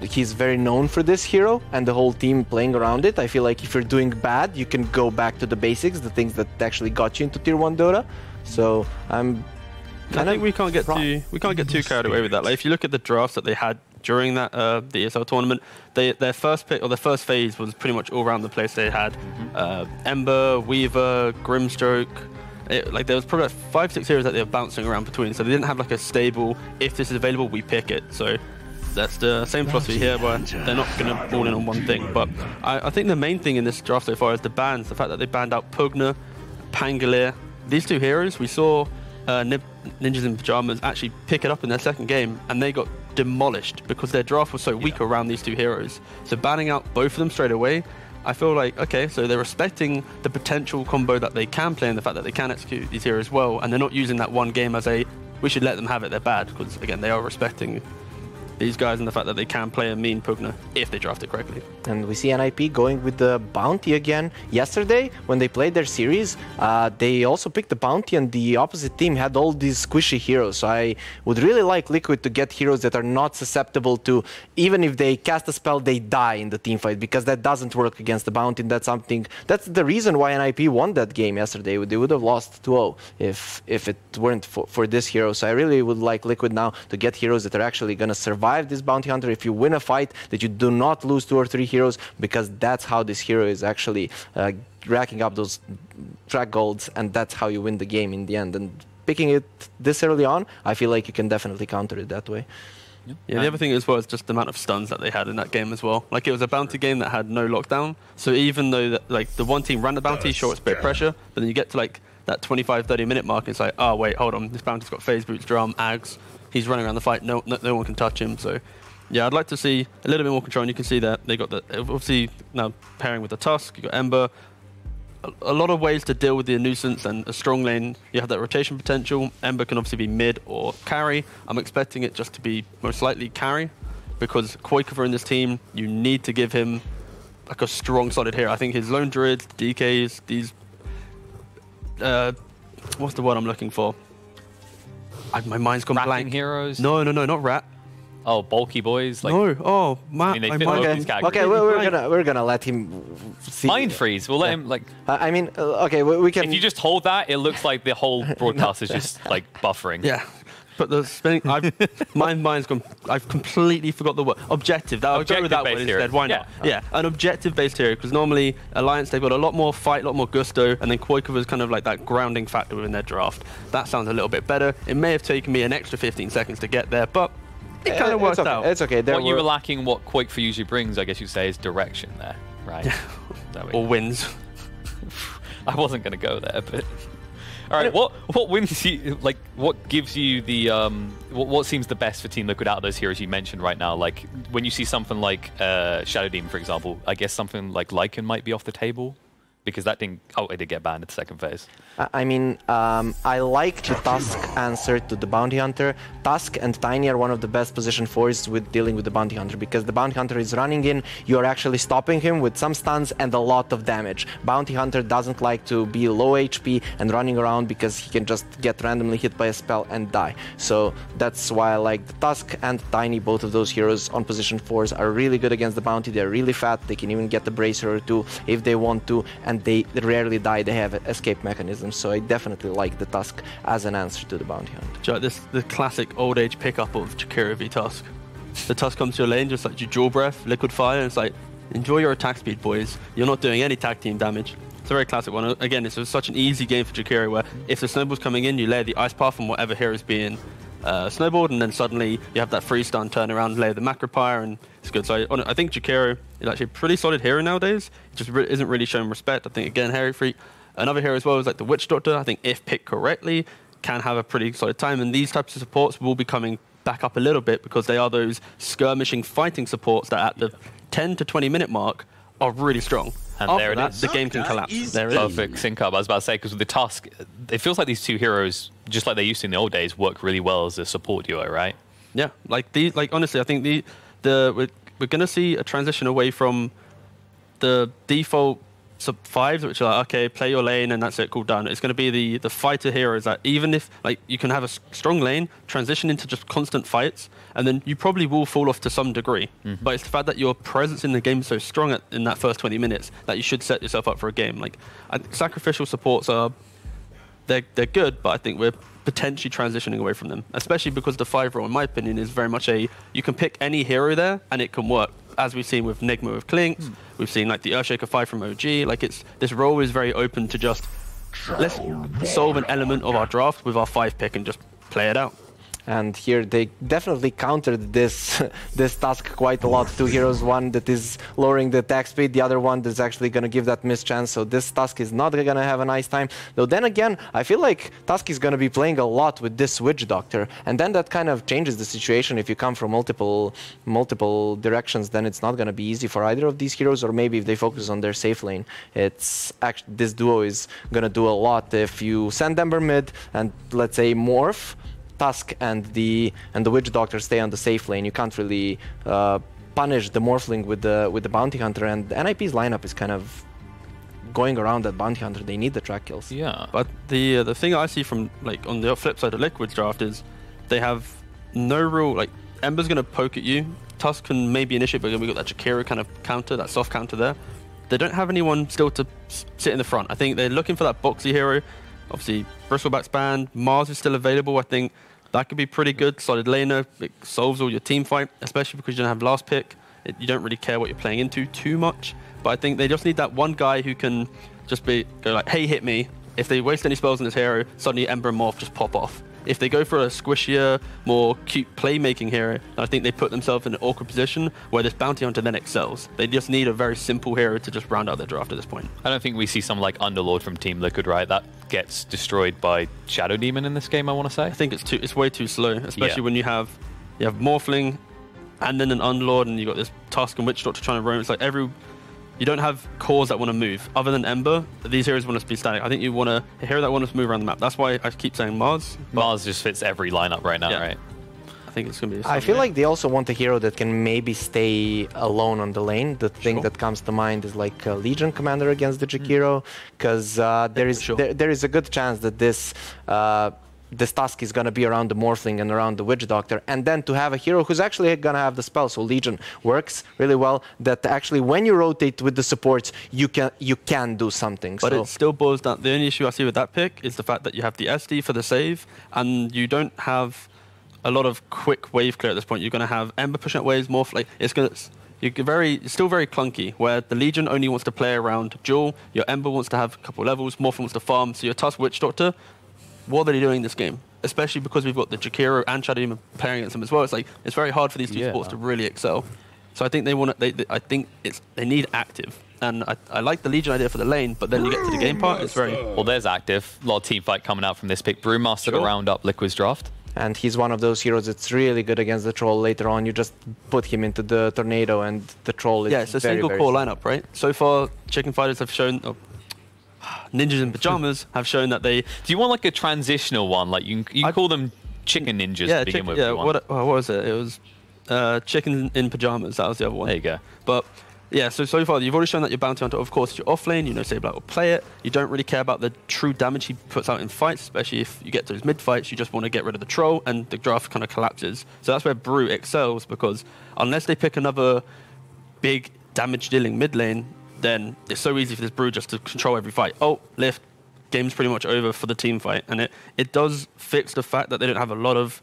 He's very known for this hero and the whole team playing around it. I feel like if you're doing bad, you can go back to the basics, the things that actually got you into Tier 1 Dota. So I think we can't get too carried away with that. Like if you look at the drafts that they had during that the ESL tournament, their first pick or their first phase was pretty much all around the place. They had Ember, Weaver, Grimstroke. Like there was probably like 5-6 heroes that they were bouncing around between. So they didn't have like a stable, if this is available, we pick it. So that's the same philosophy here, where they're not going to all in on one thing. But I think the main thing in this draft so far is the bans. The fact that they banned out Pugna, Pangolier. These two heroes, we saw Ninjas in Pyjamas actually pick it up in their second game, and they got demolished because their draft was so weak around these two heroes. So banning out both of them straight away, I feel like, okay, so they're respecting the potential combo that they can play and the fact that they can execute these heroes well, and they're not using that one game as a, we should let them have it, they're bad, because again, they are respecting these guys and the fact that they can play a mean Pugna if they draft it correctly. And we see NiP going with the bounty again. Yesterday, when they played their series, they also picked the bounty, and the opposite team had all these squishy heroes. So I would really like Liquid to get heroes that are not susceptible to, even if they cast a spell, they die in the team fight, because that doesn't work against the bounty. And that's the reason why NiP won that game yesterday. They would have lost 2-0 if it weren't for this hero. So I really would like Liquid now to get heroes that are actually going to survive this bounty hunter. If you win a fight, that you do not lose 2 or 3 heroes, because that's how this hero is actually racking up those track golds, and that's how you win the game in the end. And picking it this early on, I feel like you can definitely counter it that way. Yeah, the other thing as well is just the amount of stuns that they had in that game as well. Like, it was a bounty game that had no lockdown, so even though that, like, the one team ran the bounty, sure, it's a bit of pressure, but then you get to like that 25-30 minute mark, it's like, oh wait, hold on, this bounty's got phase boots, drum, ags, he's running around the fight, no one can touch him. So yeah, I'd like to see a little bit more control, and you can see that they got the, obviously now pairing with the Tusk, you got Ember, a lot of ways to deal with the nuisance, and a strong lane, you have that rotation potential. Ember can obviously be mid or carry. I'm expecting it just to be most likely carry, because Qualifier in this team, you need to give him like a strong solid hero. I think his Lone Druids, DKs, these, what's the word I'm looking for? My mind's gone blank. Heroes? No, not rat. Oh, bulky boys. Like, no, oh, I mean, they fit these okay, we're gonna let him see. Mind freeze. We'll let him like. I mean, okay, we can. If you just hold that, it looks like the whole broadcast is just like buffering. Yeah, but the spinning. My mind's gone. I've completely forgot the word. Objective. I'll go with that one instead. Why not? Yeah, an objective-based hero, because normally Alliance, they've got a lot more fight, a lot more gusto, and then Qualifier is kind of like that grounding factor within their draft. That sounds a little bit better. It may have taken me an extra 15 seconds to get there, but it kind of worked out. It's okay. What you were lacking, what Qualifier usually brings, I guess you'd say, is direction there, right? Or wins. I wasn't going to go there, but all right. What wins you? Like, what gives you the what seems the best for Team Liquid out of those heroes you mentioned right now? Like when you see something like Shadow Demon, for example, I guess something like Lycan might be off the table, because that didn't. Oh, it did get banned at the second phase. I mean, I like the Tusk answer to the Bounty Hunter. Tusk and Tiny are one of the best position fours with dealing with the Bounty Hunter, because the Bounty Hunter is running in, you are actually stopping him with some stuns and a lot of damage. Bounty Hunter doesn't like to be low HP and running around, because he can just get randomly hit by a spell and die. So that's why I like the Tusk and Tiny. Both of those heroes on position fours are really good against the Bounty. They're really fat, they can even get the Bracer or two if they want to, and they rarely die, they have escape mechanisms. So I definitely like the Tusk as an answer to the Bounty Hunter. This the classic old age pickup of Jakiro v Tusk. The Tusk comes to your lane, just like you Dual Breath, Liquid Fire, and it's like, enjoy your attack speed, boys. You're not doing any tag team damage. It's a very classic one. Again, this was such an easy game for Jakiro, where if the snowball's coming in, you layer the Ice Path on whatever hero's being snowballed, and then suddenly you have that free stun, turn around, layer the Macropyre, and it's good. So I think Jakiro is actually a pretty solid hero nowadays. It just isn't really showing respect. I think, again, Harry Freak, another hero as well is like the Witch Doctor. I think if picked correctly, can have a pretty solid time, and these types of supports will be coming back up a little bit, because they are those skirmishing fighting supports that at the 10 to 20 minute mark are really strong. And after there it that, is. The game can collapse. There it is. Perfect sync up. I was about to say, because with the Tusk, it feels like these two heroes, just like they used to in the old days, work really well as a support duo, right? Yeah, like these. Like honestly, I think we're going to see a transition away from the default sub-5s, which are like, okay, play your lane and that's it, cool, done. It's going to be the fighter heroes that even if, like, you can have a strong lane, transition into just constant fights, and then you probably will fall off to some degree. But it's the fact that your presence in the game is so strong in that first 20 minutes that you should set yourself up for a game. Like, sacrificial supports are, they're good, but I think we're potentially transitioning away from them, especially because the 5 role, in my opinion, is very much you can pick any hero there and it can work. As we've seen with Nigma with Klinks, we've seen like the Earthshaker 5 from OG. Like this role is very open to just let's solve an element of our draft with our 5 pick and just play it out. And here they definitely countered this task quite a lot. 2 heroes, one that is lowering the attack speed, the other one that's actually going to give that miss chance. So this task is not going to have a nice time. Though then again, I feel like Task is going to be playing a lot with this Witch Doctor. And then that kind of changes the situation. If you come from multiple directions, then it's not going to be easy for either of these heroes. Or maybe if they focus on their safe lane, it's actually, this duo is going to do a lot. If you send Ember mid and let's say Morph, Tusk and the Witch Doctor stay on the safe lane, you can't really punish the Morphling with the Bounty Hunter, and NiP's lineup is kind of going around that Bounty Hunter. They need the track kills. Yeah. But the thing I see from, like, on the flip side of Liquid's draft is they have no real, like, Ember's going to poke at you, Tusk can maybe initiate, but then we got that Jakiro kind of counter, that soft counter there. They don't have anyone still to sit in the front. I think they're looking for that boxy hero. Obviously, Bristleback's banned, Mars is still available. I think that could be pretty good. Solid laner, it solves all your team fight, especially because you don't have last pick. You don't really care what you're playing into too much. But I think they just need that one guy who can just go like, hey, hit me. If they waste any spells on this hero, suddenly Ember and Morph just pop off. If they go for a squishier, more cute playmaking hero, I think they put themselves in an awkward position where this Bounty Hunter then excels. They just need a very simple hero to just round out their draft at this point. I don't think we see someone like Underlord from Team Liquid, right? That gets destroyed by Shadow Demon in this game, I want to say. I think it's way too slow, especially when you have Morphling and then an Underlord and you got this Tusk and Witch Doctor trying to roam. It's like you don't have cores that want to move. Other than Ember, these heroes want to be static. I think you want a hero that wants to move around the map. That's why I keep saying Mars. Mars just fits every lineup right now, right? I think it's going to be... I feel like they also want a hero that can maybe stay alone on the lane. The thing that comes to mind is like a Legion Commander against the Jakiro, because there is a good chance that this task is going to be around the Morphling and around the Witch Doctor, and then to have a hero who's actually going to have the spell. So Legion works really well, that actually when you rotate with the supports, you can do something. But it still boils down, the only issue I see with that pick is the fact that you have the SD for the save, and you don't have a lot of quick wave clear at this point. You're going to have Ember pushing up waves, Morph, like, it's still very clunky, where the Legion only wants to play around Jewel, your Ember wants to have a couple levels, Morph wants to farm, so your Tusk Witch Doctor, what are they doing in this game? Especially because we've got the Jakiro and Shadow Demon pairing against them as well. It's like it's very hard for these two sports to really excel. So I think they need active. And I like the Legion idea for the lane, but then you get to the game part, it's very... Well, there's active. A lot of team fight coming out from this pick. Brewmaster to round up Liquid's draft. And he's one of those heroes that's really good against the Troll. Later on, you just put him into the Tornado and the Troll is it's a single core lineup, right? So far, Chicken Fighters have shown... Ninjas in Pajamas have shown that they... Do you want like a transitional one? Like you call them Chicken Ninjas to begin with. Yeah, what was it? It was Chicken in Pajamas. That was the other one. There you go. But yeah, so far you've already shown that your Bounty Hunter, of course, your off lane, you know, Sableye will play it. You don't really care about the true damage he puts out in fights, especially if you get to those mid fights. You just want to get rid of the Troll, and the draft kind of collapses. So that's where Brew excels, because unless they pick another big damage dealing mid lane, then it's so easy for this Brew just to control every fight. Oh, lift, game's pretty much over for the team fight. And it does fix the fact that they don't have a lot of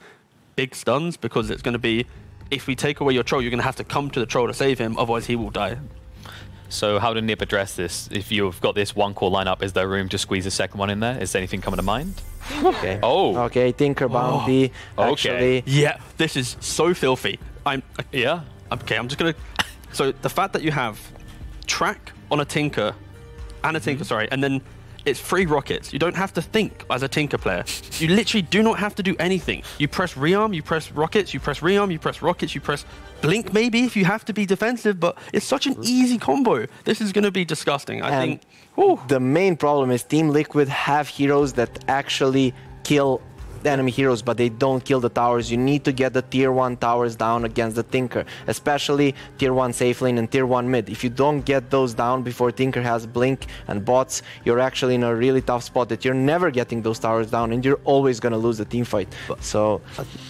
big stuns, because it's going to be, if we take away your Troll, you're going to have to come to the Troll to save him, otherwise he will die. So how do NiP address this? If you've got this one core lineup, is there room to squeeze a second one in there? Is there anything coming to mind? Okay. Okay, Tinker Bounty. Actually. Yeah, this is so filthy. Okay, I'm just going to... So the fact that you have track on a Tinker, and a Tinker, sorry, and then it's 3 rockets. You don't have to think as a Tinker player. You literally do not have to do anything. You press rearm, you press rockets, you press rearm, you press rockets, you press blink maybe if you have to be defensive, but it's such an easy combo. This is going to be disgusting. I think... The main problem is Team Liquid have heroes that actually kill the enemy heroes, but they don't kill the towers. You need to get the tier 1 towers down against the Tinker, especially tier 1 safe lane and tier 1 mid. If you don't get those down before Tinker has blink and bots, you're actually in a really tough spot that you're never getting those towers down, and you're always going to lose the team fight. So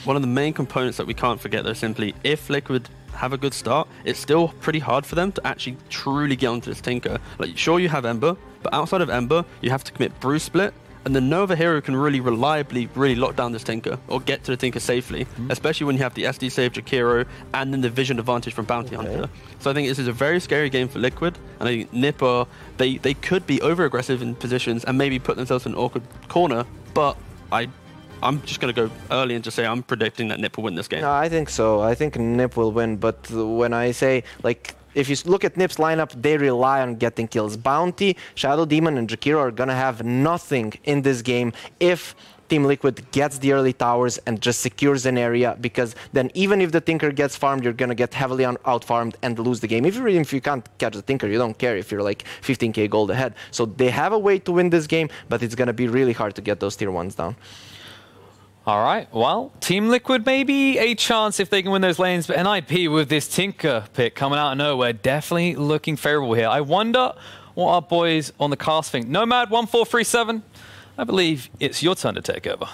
one of the main components that we can't forget, though, simply if Liquid have a good start, it's still pretty hard for them to actually truly get onto this Tinker. Like, sure, you have Ember, but outside of Ember, you have to commit Bruise Split, and then no other hero can really reliably lock down this Tinker or get to the Tinker safely, especially when you have the SD save Jakiro and then the vision advantage from Bounty Hunter. So I think this is a very scary game for Liquid, and I think NiP they could be over aggressive in positions and maybe put themselves in an awkward corner, but I'm just going to go early and just say I'm predicting that NiP will win this game. No, I think so. I think NiP will win, but when I say, like, if you look at NiP's lineup, they rely on getting kills. Bounty, Shadow Demon, and Jakiro are going to have nothing in this game if Team Liquid gets the early towers and just secures an area, because then even if the Tinker gets farmed, you're going to get heavily out-farmed and lose the game. Even if you can't catch the Tinker, you don't care if you're like 15k gold ahead. So they have a way to win this game, but it's going to be really hard to get those tier 1s down. All right, well, Team Liquid maybe a chance if they can win those lanes, but NiP with this Tinker pick coming out of nowhere, definitely looking favorable here. I wonder what our boys on the cast think. Nomad1437, I believe it's your turn to take over.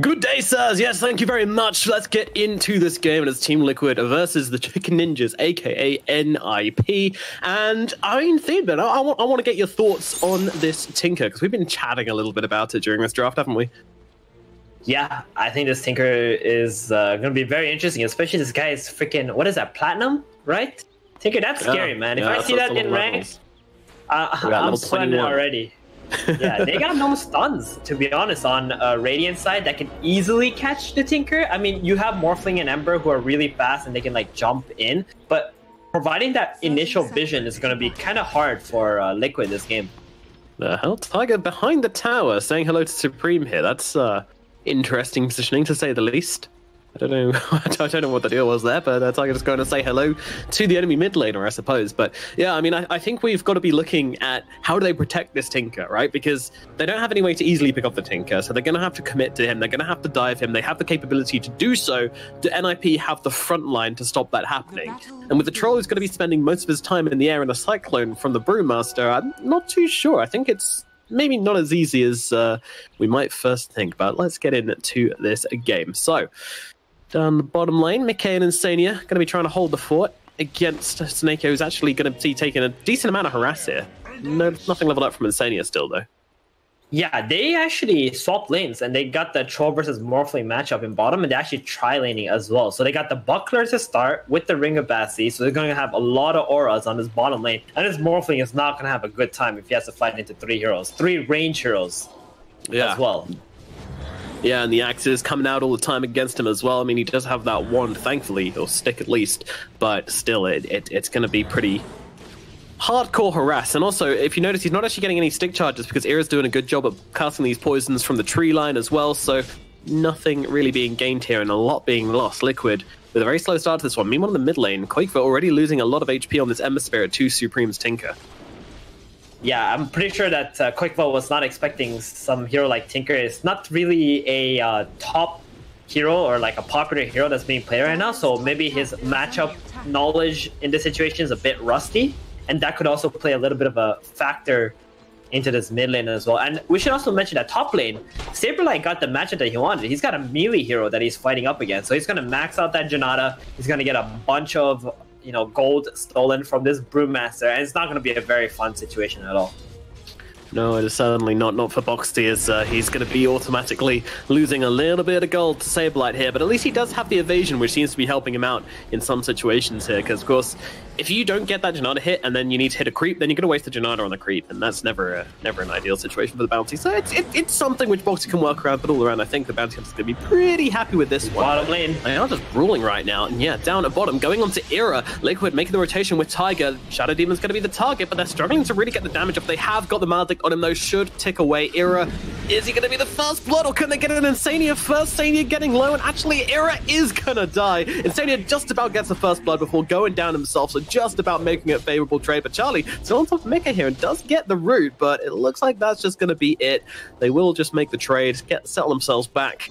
Good day, sirs. Yes, thank you very much. Let's get into this game, and it's Team Liquid versus the Chicken Ninjas, aka NiP. And I mean, Theodman, I want to get your thoughts on this Tinker, because we've been chatting a little bit about it during this draft, haven't we? Yeah, I think this Tinker is going to be very interesting, especially this guy is freaking, what is that, Platinum, right? Tinker, that's scary, man. If I see that in ranks, I'm sweating already. Yeah, they got no stuns, to be honest, on Radiant side that can easily catch the Tinker. I mean, you have Morphling and Ember who are really fast and they can, like, jump in, but providing that initial vision is going to be kind of hard for Liquid this game. The hell? Tiger behind the tower saying hello to Supreme here. That's interesting positioning, to say the least. I don't know. I don't know what the deal was there, but Tiger just going to say hello to the enemy mid laner, I suppose. But yeah, I mean, I think we've got to be looking at how do they protect this Tinker, right? Because they don't have any way to easily pick up the Tinker, so they're going to have to commit to him. They're going to have to dive him. They have the capability to do so. Do NiP have the front line to stop that happening? And with the Troll who's going to be spending most of his time in the air in a Cyclone from the Brewmaster, I'm not too sure. I think it's maybe not as easy as we might first think, but let's get into this game. So, down the bottom lane, McKay and Insania going to be trying to hold the fort against Snake, who's actually going to be taking a decent amount of harass here. Nothing leveled up from Insania still, though. Yeah, they actually swapped lanes, and they got the Troll versus Morphling matchup in bottom, and they actually tri-laning as well. So they got the Buckler to start with the Ring of Basti, so they're going to have a lot of auras on this bottom lane. And this Morphling is not going to have a good time if he has to fight into 3 range heroes as well. Yeah, and the axes coming out all the time against him as well. I mean, he does have that wand, thankfully, or stick at least, but still, it's going to be pretty hardcore harass. And also, if you notice, he's not actually getting any stick charges because Ira's doing a good job at casting these poisons from the tree line as well, so nothing really being gained here and a lot being lost. Liquid with a very slow start to this one. Meanwhile, in the mid lane, Quakefoot already losing a lot of HP on this Ember Spirit to Supreme's Tinker. Yeah, I'm pretty sure that Quakefoot was not expecting some hero like Tinker. It's not really a top hero or like a popular hero that's being played right now, so maybe his matchup knowledge in this situation is a bit rusty, and that could also play a little bit of a factor into this mid lane as well. And we should also mention that top lane, Saberlight got the matchup that he wanted. He's got a melee hero that he's fighting up against, so he's going to max out that Janata. He's going to get a bunch of gold stolen from this Brewmaster, and it's not going to be a very fun situation at all. No, it is certainly not for Boxty, as he's going to be automatically losing a little bit of gold to Saberlight here, but at least he does have the evasion, which seems to be helping him out in some situations here, because of course, if you don't get that Janata hit and then you need to hit a creep, then you're going to waste the Janata on the creep, and that's never an ideal situation for the Bounty. So it's something which Boxty can work around, but all around I think the Bounty Hunter's going to be pretty happy with this one. Bottom lane. They are just ruling right now, and yeah, down at bottom, going on to Ira. Liquid making the rotation with Tiger. Shadow Demon's going to be the target, but they're struggling to really get the damage up. They have got the Maledict on him, though, should tick away. Ira Is he going to be the first blood, or can they get an Insania first? Insania getting low, and actually Ira is going to die. Insania just about gets the first blood before going down himself, so just about making it a favorable trade. But Charlie still on top of Mika here and does get the root, but it looks like that's just going to be it. They will just make the trade, settle themselves back.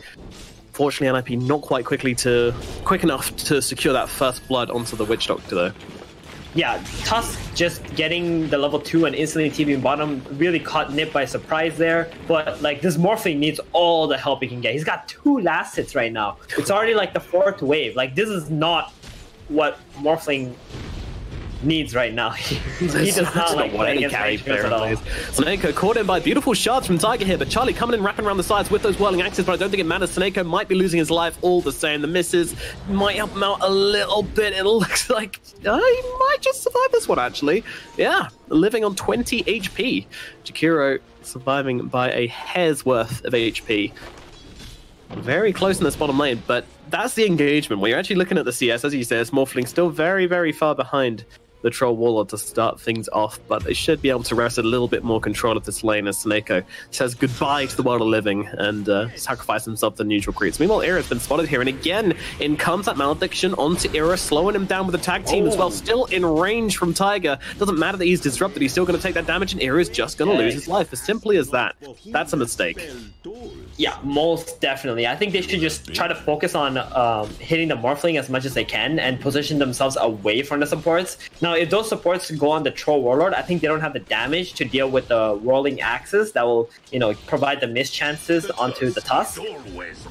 Fortunately, NiP not quite quick enough to secure that first blood onto the Witch Doctor, though. Yeah, Tusk just getting the level 2 and instantly TPing bottom really caught NiP by surprise there. But like, this Morphling needs all the help he can get. He's got 2 last hits right now. It's already like the 4th wave. Like, this is not what Morphling needs right now. He does not like what any carry player plays. Sneko caught in by beautiful shards from Tiger here, but Charlie coming in, wrapping around the sides with those whirling axes, but I don't think it matters. Sneko might be losing his life all the same. The misses might help him out a little bit. It looks like he might just survive this one, actually. Yeah, living on 20 HP. Jakiro surviving by a hair's worth of HP. Very close in this bottom lane, but that's the engagement. When you're actually looking at the CS, as you say, it's Morphling still very, very far behind the Troll Warlord to start things off, but they should be able to wrest a little bit more control of this lane as Sneko says goodbye to the world of living and sacrifice himself to neutral creeps. Meanwhile, Ira's been spotted here, and again, in comes that Malediction onto Ira, slowing him down with a tag team as well, still in range from Tiger. Doesn't matter that he's disrupted, he's still going to take that damage, and Ira's just going to lose his life. As simply as that. That's a mistake. Yeah, most definitely. I think they should just try to focus on hitting the Morphling as much as they can and position themselves away from the supports. Now, if those supports go on the Troll Warlord, I think they don't have the damage to deal with the rolling axes that will, provide the missed chances onto the Tusk.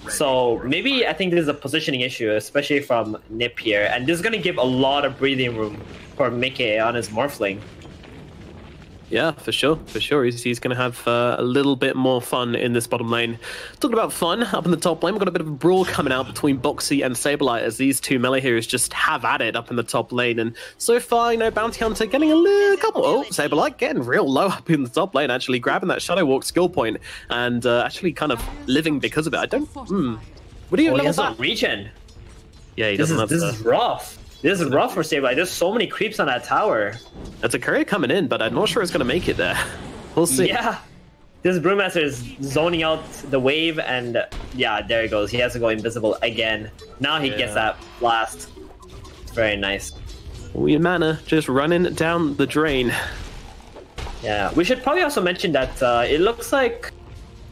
So maybe I think this is a positioning issue, especially from NiP here, and this is going to give a lot of breathing room for Mickey on his Morphling. Yeah, for sure. He's going to have a little bit more fun in this bottom lane. Talking about fun, up in the top lane, we've got a bit of a brawl coming out between Boxy and Saberlight as these two melee heroes just have at it up in the top lane. And so far, Bounty Hunter getting a little couple. Oh, Saberlight getting real low up in the top lane, actually grabbing that Shadow Walk skill point and actually kind of living because of it. I don't... What do you he has a regen. Yeah, he doesn't have This is rough. This is rough for Saberlight. There's so many creeps on that tower. That's a courier coming in, but I'm not sure it's going to make it there. We'll see. Yeah. This Brewmaster is zoning out the wave, and yeah, there he goes. He has to go invisible again. Now he gets that blast. Very nice. We mana just running down the drain. Yeah, we should probably also mention that it looks like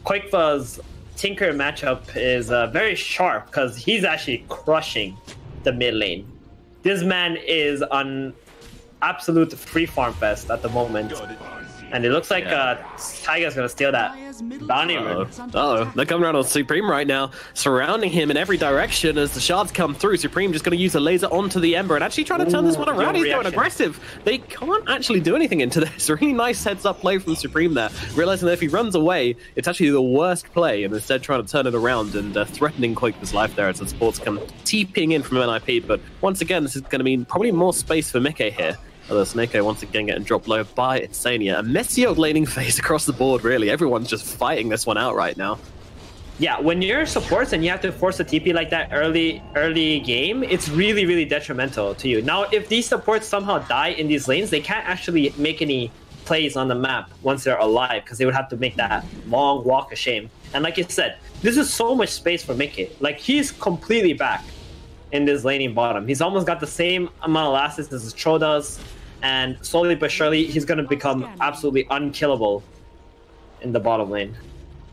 Quakeva's Tinker matchup is very sharp because he's actually crushing the mid lane. This man is on absolute free farm fest at the moment. And it looks like Tiger's going to steal that bounty rune. They're coming around on Supreme right now, surrounding him in every direction as the shards come through. Supreme just going to use a laser onto the Ember and actually trying to turn this one around. He's going aggressive. They can't actually do anything into this. Really nice heads-up play from Supreme there, realizing that if he runs away, it's actually the worst play, and instead trying to turn it around and threatening Quake's life there as the supports come TPing in from NiP. But once again, this is going to mean probably more space for Mickey here. Although Sneko once again getting dropped low by Insania. A messy old laning phase across the board, really. Everyone's just fighting this one out right now. Yeah, when you're supports and you have to force a TP like that early game, it's really, really detrimental to you. Now, if these supports somehow die in these lanes, they can't actually make any plays on the map once they're alive, because they would have to make that long walk of shame. And like you said, this is so much space for Mickey. Like, he's completely back in this laning bottom. He's almost got the same amount of last hits as his Tro does, and slowly but surely, he's going to become absolutely unkillable in the bottom lane.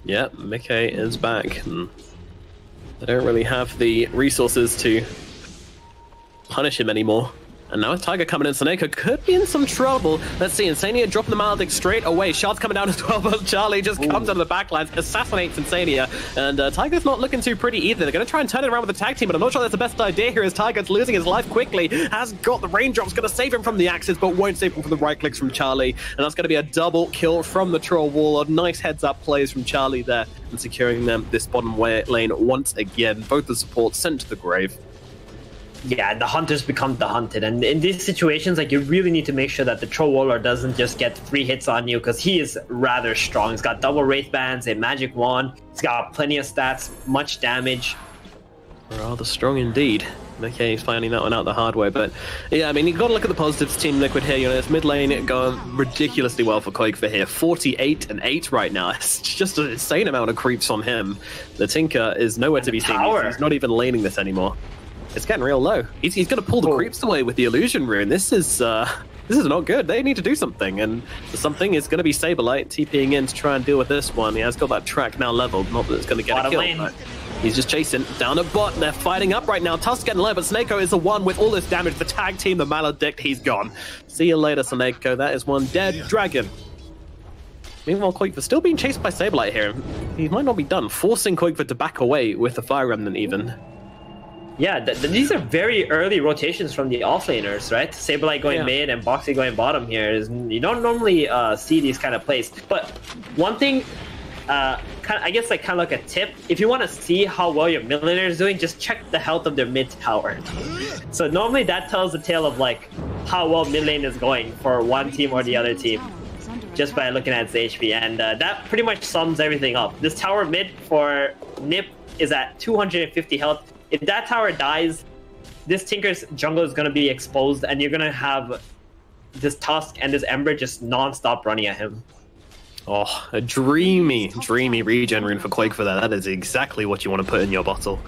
Yeah, Mickey is back. They don't really have the resources to punish him anymore. And now with Tiger coming in, Sneko could be in some trouble. Let's see, Insania dropping the Maledict straight away. Shards coming down as well, but Charlie just comes out of the backlines, assassinates Insania. And Tiger's not looking too pretty either. They're going to try and turn it around with the tag team, but I'm not sure that's the best idea here as Tiger's losing his life quickly. Has got the raindrops, going to save him from the axes, but won't save him from the right clicks from Charlie. And that's going to be a double kill from the Troll Warlord. Nice heads-up plays from Charlie there and securing them this bottom lane once again. Both the supports sent to the grave. Yeah, the hunters become the hunted, and in these situations, like, you really need to make sure that the Troll Warlord doesn't just get 3 hits on you, because he is rather strong. He's got double Wraith Bands, a magic wand, he's got plenty of stats, much damage. Rather strong indeed. Okay, he's finding that one out the hard way, but yeah, I mean, you've got to look at the positives. Team Liquid here, you know, it's mid lane going ridiculously well for Qualifier here. 48 and 8 right now. It's just an insane amount of creeps on him. The Tinker is nowhere to be seen. He's not even laning this anymore. It's getting real low. He's going to pull the creeps away with the Illusion Rune. This is not good. They need to do something, and the something is going to be Saberlight TPing in to try and deal with this one. He has got that track now leveled. Not that it's going to get a kill, but he's just chasing down a bot. They're fighting up right now. Tusk getting low, but Snako is the one with all this damage. The tag team, the Maledict, he's gone. See you later, Snako. That is one dead dragon. Meanwhile, Quakever still being chased by Saberlight here. He might not be done, forcing Quakever to back away with the Fire Remnant even. Yeah, these are very early rotations from the offlaners, right? Saberlight going mid and Boxy going bottom here. You don't normally see these kind of plays. But one thing, I guess like kind of like a tip, if you want to see how well your mid laner is doing, just check the health of their mid tower. So normally that tells the tale of like how well mid lane is going for one team or the other team, just by looking at its HP. And that pretty much sums everything up. This tower mid for NiP is at 250 health. If that tower dies, this Tinker's jungle is going to be exposed, and you're going to have this Tusk and this Ember just non-stop running at him. Oh, a dreamy regen rune for Quake for that. That is exactly what you want to put in your bottle.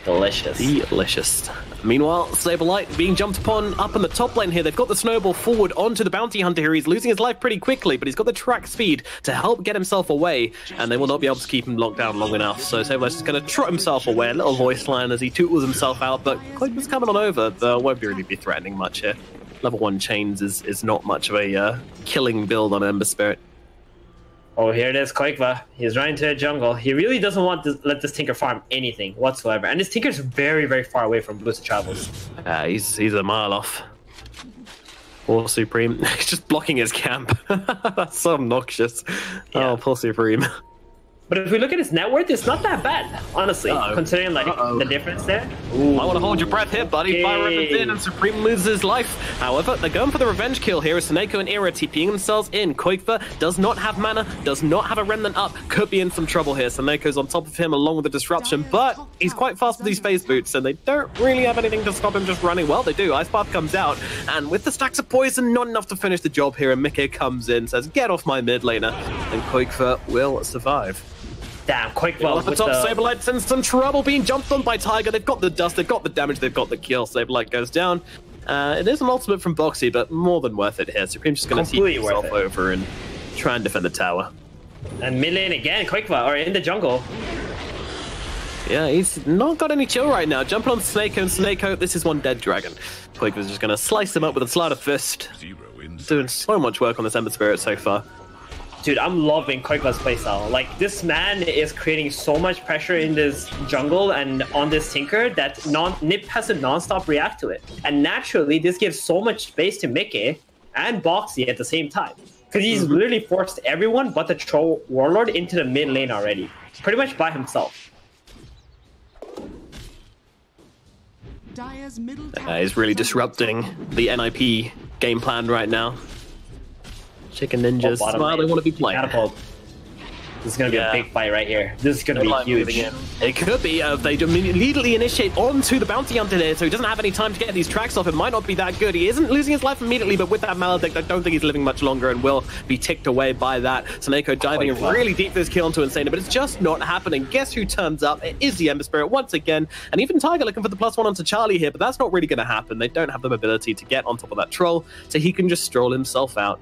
Delicious. Delicious. Meanwhile, Saberlight being jumped upon up in the top lane here. They've got the snowball forward onto the Bounty Hunter here. He's losing his life pretty quickly, but he's got the track speed to help get himself away, and they will not be able to keep him locked down long enough. So Saberlight's just going to trot himself away. A little voice line as he tootles himself out, but Quake's coming on over. Won't really be threatening much here. Level 1 chains is not much of a killing build on Ember Spirit. Oh, here it is, Quakever. He's running to the jungle. He really doesn't want to let this Tinker farm anything whatsoever. And this Tinker's very, very far away from Blues Travels. He's a mile off. Poor Supreme. He's just blocking his camp. That's so obnoxious. Yeah. Oh, poor Supreme. But if we look at his net worth, it's not that bad, honestly, considering like the difference there. Ooh. I want to hold your breath here, buddy. Fire Remnant's in and Supreme loses his life. However, they're going for the revenge kill here as Snako and Era TPing themselves in. Quakever does not have mana, does not have a Remnant up, could be in some trouble here. Snako's on top of him along with the disruption, but he's quite fast with these phase boots, and they don't really have anything to stop him just running. Well, they do. Ice Path comes out, and with the stacks of poison, not enough to finish the job here, and Mickey comes in, says, get off my mid laner, and Quakever will survive. Damn, Quakever off the top, Saberlight's in some trouble, being jumped on by Tiger. They've got the dust, they've got the damage, they've got the kill. Saberlight goes down. It is an ultimate from Boxy, but more than worth it here. Supreme's just going to see himself over and try and defend the tower. And mid lane again, Quakever, or in the jungle. Yeah, he's not got any chill right now. Jumping on Snako, and Snako, this is one dead dragon. Quakever's just going to slice him up with a sleight of fist. Doing so much work on this Ember Spirit so far. Dude, I'm loving Quakever's playstyle. Like, this man is creating so much pressure in this jungle and on this Tinker that NiP has to non-stop react to it. And naturally, this gives so much space to Mickey and Boxy at the same time. Because he's literally forced everyone but the Troll Warlord into the mid lane already. Pretty much by himself. He's really disrupting the NiP game plan right now. Chicken Ninjas, well, they want to be playing. Catapult. This is going to be a big fight right here. This is going to be huge. It could be. They immediately initiate onto the Bounty Hunter there, so he doesn't have any time to get these tracks off. It might not be that good. He isn't losing his life immediately, but with that Maledict, I don't think he's living much longer and will be ticked away by that. Snako diving really deep for this kill onto Insane, but it's just not happening. Guess who turns up? It is the Ember Spirit once again, and even Tiger looking for the +1 onto Charlie here, but that's not really going to happen. They don't have the ability to get on top of that troll, so he can just stroll himself out.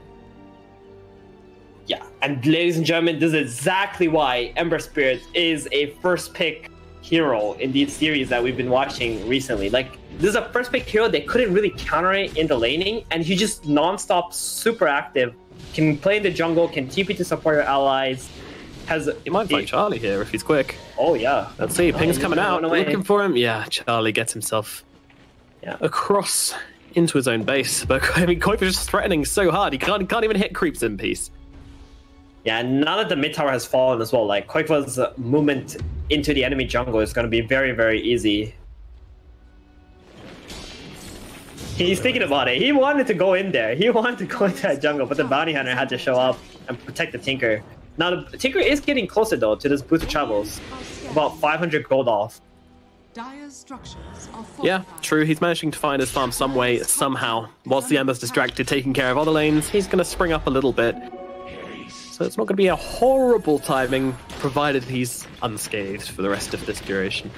Yeah, and ladies and gentlemen, this is exactly why Ember Spirit is a first pick hero in these series that we've been watching recently. Like, this is a first pick hero. They couldn't really counter it in the laning, and he's just non-stop super active. Can play in the jungle, can TP to support your allies. He might fight Charlie here if he's quick. Oh, yeah. Let's see, Ping's coming out, looking for him. Yeah, Charlie gets himself across into his own base. But I mean, Quakever's just threatening so hard, he can't even hit creeps in peace. Yeah, now that the mid tower has fallen as well, like Quakever's movement into the enemy jungle is going to be very, very easy. He's thinking about it. He wanted to go in there. He wanted to go into that jungle, but the Bounty Hunter had to show up and protect the Tinker. Now, the Tinker is getting closer, though, to this Boost of Travels. About 500 gold off. Dire's structures are Yeah, fortified. true. He's managing to find his farm some way, somehow. Whilst the Ember's distracted, taking care of other lanes, he's going to spring up a little bit. So it's not going to be a horrible timing, provided he's unscathed for the rest of this duration.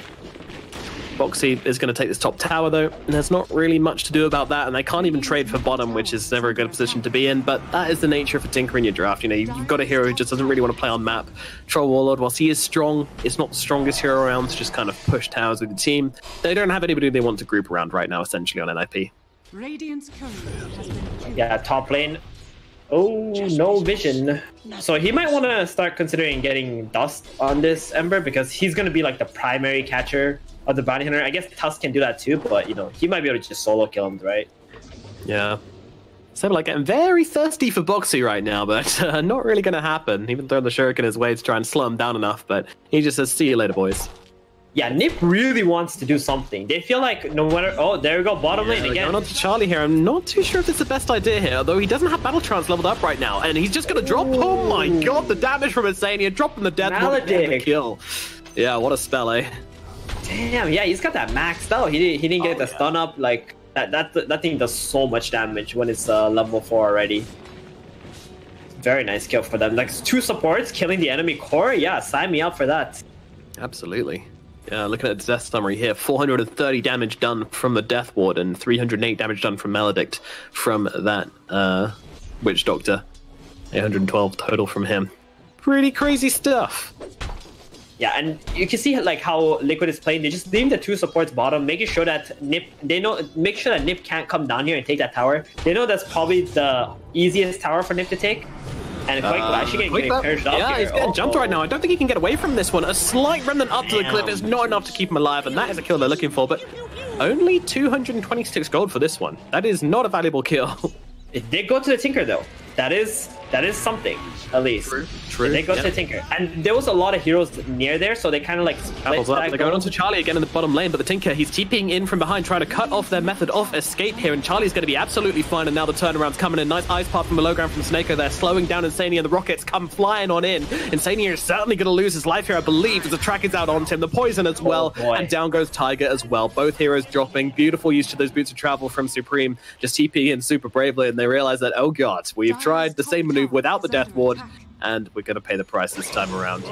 Boxy is going to take this top tower, though, and there's not really much to do about that, and they can't even trade for bottom, which is never a good position to be in, but that is the nature of a Tinker in your draft. You know, you've got a hero who just doesn't really want to play on map. Troll Warlord, whilst he is strong, it's not the strongest hero around to just kind of push towers with the team. They don't have anybody they want to group around right now, essentially, on NiP. Radiant's courier has been killed. Yeah, top lane. Oh, no vision. So he might want to start considering getting Dust on this Ember because he's going to be like the primary catcher of the bounty hunter. I guess Tusk can do that too, but you know, he might be able to just solo kill him, right? Yeah. Saberlight getting very thirsty for Boxy right now, but not really going to happen. Even throwing the shuriken his way to try and slow him down enough, but he just says, see you later, boys. Yeah, NiP really wants to do something. They feel like no matter... Oh, there we go, bottom lane again. Going on to Charlie here. I'm not too sure if it's the best idea here, although he doesn't have Battle Trance leveled up right now, and he's just going to drop... Oh my god, the damage from Insania, dropping the death Maledict. the kill. Yeah, what a spell, eh? Damn, yeah, he's got that maxed out. He didn't get the stun up. Like, that thing does so much damage when it's level 4 already. Very nice kill for them. Like, 2 supports killing the enemy core? Yeah, sign me up for that. Absolutely. Yeah, looking at the death summary here, 430 damage done from the Death Ward and 308 damage done from Maledict from that Witch Doctor. 812 total from him. Pretty crazy stuff. Yeah, and you can see like how Liquid is playing. They just leave the 2 supports bottom, making sure that make sure that NiP can't come down here and take that tower. They know that's probably the easiest tower for NiP to take. And Quake actually getting purged up yeah, here. he's getting jumped right now. I don't think he can get away from this one. A slight remnant up to the cliff is not enough to keep him alive, and that is a kill they're looking for, but only 226 gold for this one. That is not a valuable kill. It did go to the Tinker though. That is something, at least. True. They go to the Tinker. And there was a lot of heroes near there, so they kind of like split that. They're going on to Charlie again in the bottom lane, but the Tinker, he's TPing in from behind, trying to cut off their method of escape here, and Charlie's going to be absolutely fine, and now the turnaround's coming in. Nice ice path from below ground from Snako there, slowing down Insania, and the rockets come flying on in. Insania is certainly going to lose his life here, I believe, as the track is out onto him, the poison as well, and down goes Tiger as well. Both heroes dropping. Beautiful use to those boots of travel from Supreme, just TPing in super bravely, and they realize that, oh god, we've tried the same maneuver without the Death Ward, and we're going to pay the price this time around.